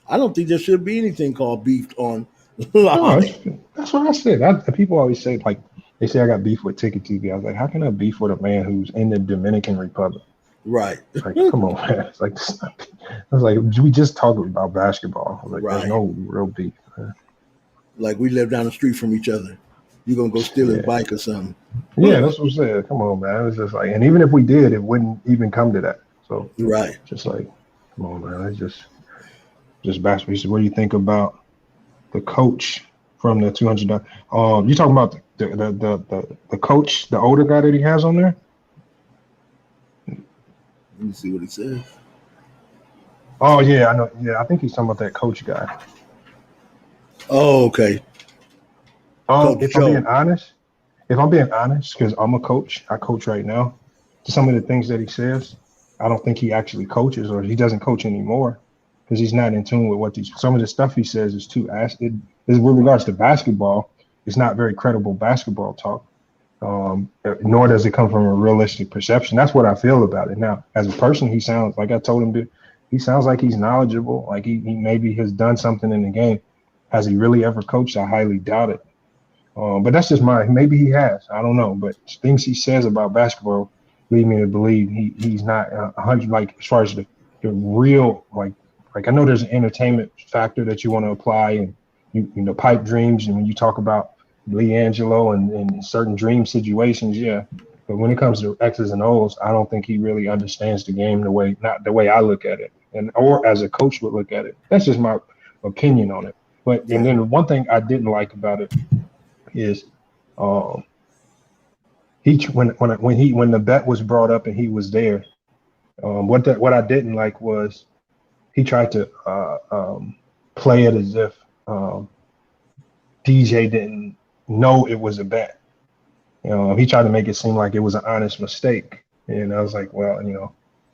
I don't think there should be anything called beef on No, line. that's what I said. People always say, like, they say I got beef with Ticket TV. I was like, how can I beef with a man who's in the Dominican Republic? Right. Like, come on, man. It's like, I was like, we just talked about basketball. I was like, there's Right. no real beef. Man. Like we live down the street from each other. You're gonna go steal his Yeah, bike or something. yeah, that's what I said. Come on, man. It was just like, and even if we did, it wouldn't even come to that. So, Right. just like, come on, man. It's just basketball. What do you think about the coach from the 200? You talking about the coach, the older guy that he has on there? Let me see what he says. Oh yeah, I know. Yeah, I think he's talking about that coach guy. Oh, okay. Coach If I'm being Joe. honest, if I'm being honest, because I'm a coach, I coach right now. Some of the things that he says, I don't think he actually coaches, or he doesn't coach anymore because he's not in tune with what these. Some of the stuff he says is too acid. With regards to basketball, it's not very credible basketball talk. Nor does it come from a realistic perception. That's what I feel about it. Now, as a person, he sounds like I told him to. He sounds like he's knowledgeable, like he maybe has done something in the game. Has he really ever coached? I highly doubt it. But that's just maybe he has. I don't know. But things he says about basketball lead me to believe he's not 100. Like as far as the real like I know there's an entertainment factor that you want to apply, and you know pipe dreams, and when you talk about Lee Angelo and certain dream situations, yeah. But when it comes to X's and O's, I don't think he really understands the game not the way I look at it, and or as a coach would look at it. That's just my opinion on it. But and then one thing I didn't like about it is when the bet was brought up and he was there, what I didn't like was he tried to play it as if DJ didn't know it was a bet. He tried to make it seem like it was an honest mistake, and I was like, well,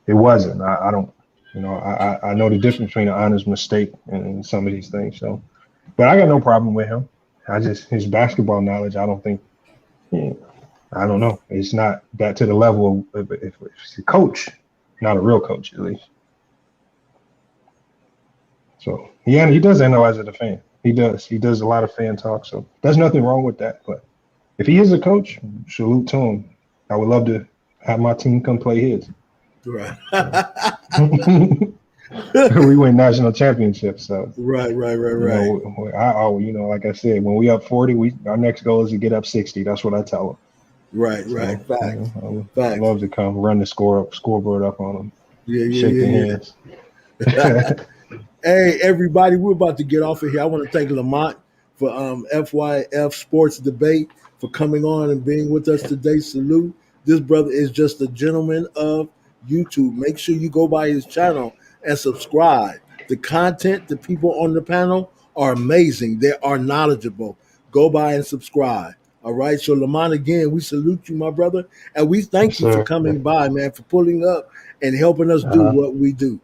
it wasn't. I don't, I know the difference between an honest mistake and some of these things. So, but I got no problem with him. His basketball knowledge, I don't think, I don't know. It's not that to the level of if it's a coach, not a real coach at least. So yeah, he does analyze as a fan. He does a lot of fan talk. So there's nothing wrong with that. But if he is a coach, salute to him. I would love to have my team come play his. Right. We win national championships. So right. Like I said, when we up 40, our next goal is to get up 60. That's what I tell them. Right. Facts. I'd love to come run the scoreboard up on them. Shake their hands. Hey, everybody, we're about to get off of here. I want to thank Lamont for FYF Sports Debate for coming on and being with us today. Salute. This brother is just a gentleman of YouTube. Make sure you go by his channel and subscribe. The content, the people on the panel are amazing. They are knowledgeable. Go by and subscribe. All right. So, Lamont, again, we salute you, my brother. And we thank you for coming by, man, for pulling up and helping us do what we do.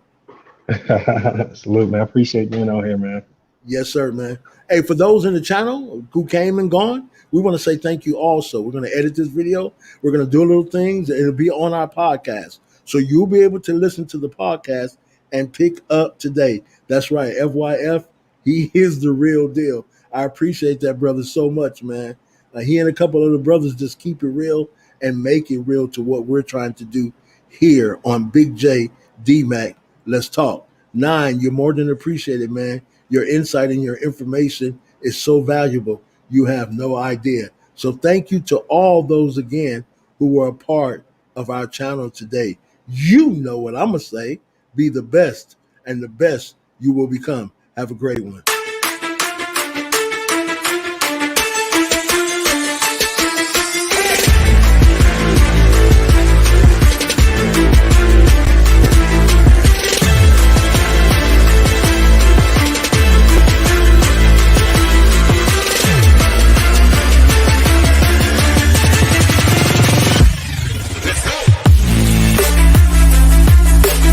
Salute, man. I appreciate being on here, man. Yes, sir, man. Hey, for those in the channel who came and gone, we want to say thank you also. We're going to edit this video. We're going to do little things. It'll be on our podcast. So you'll be able to listen to the podcast and pick up today. That's right. FYF, he is the real deal. I appreciate that, brother, so much, man. He and a couple of the brothers just keep it real and make it real to what we're trying to do here on Big J D-Mac. Let's talk. 9, you're more than appreciated, man. Your insight and your information is so valuable. You have no idea. So thank you to all those, again, who were a part of our channel today. You know what I'm going to say. Be the best, and the best you will become. Have a great one.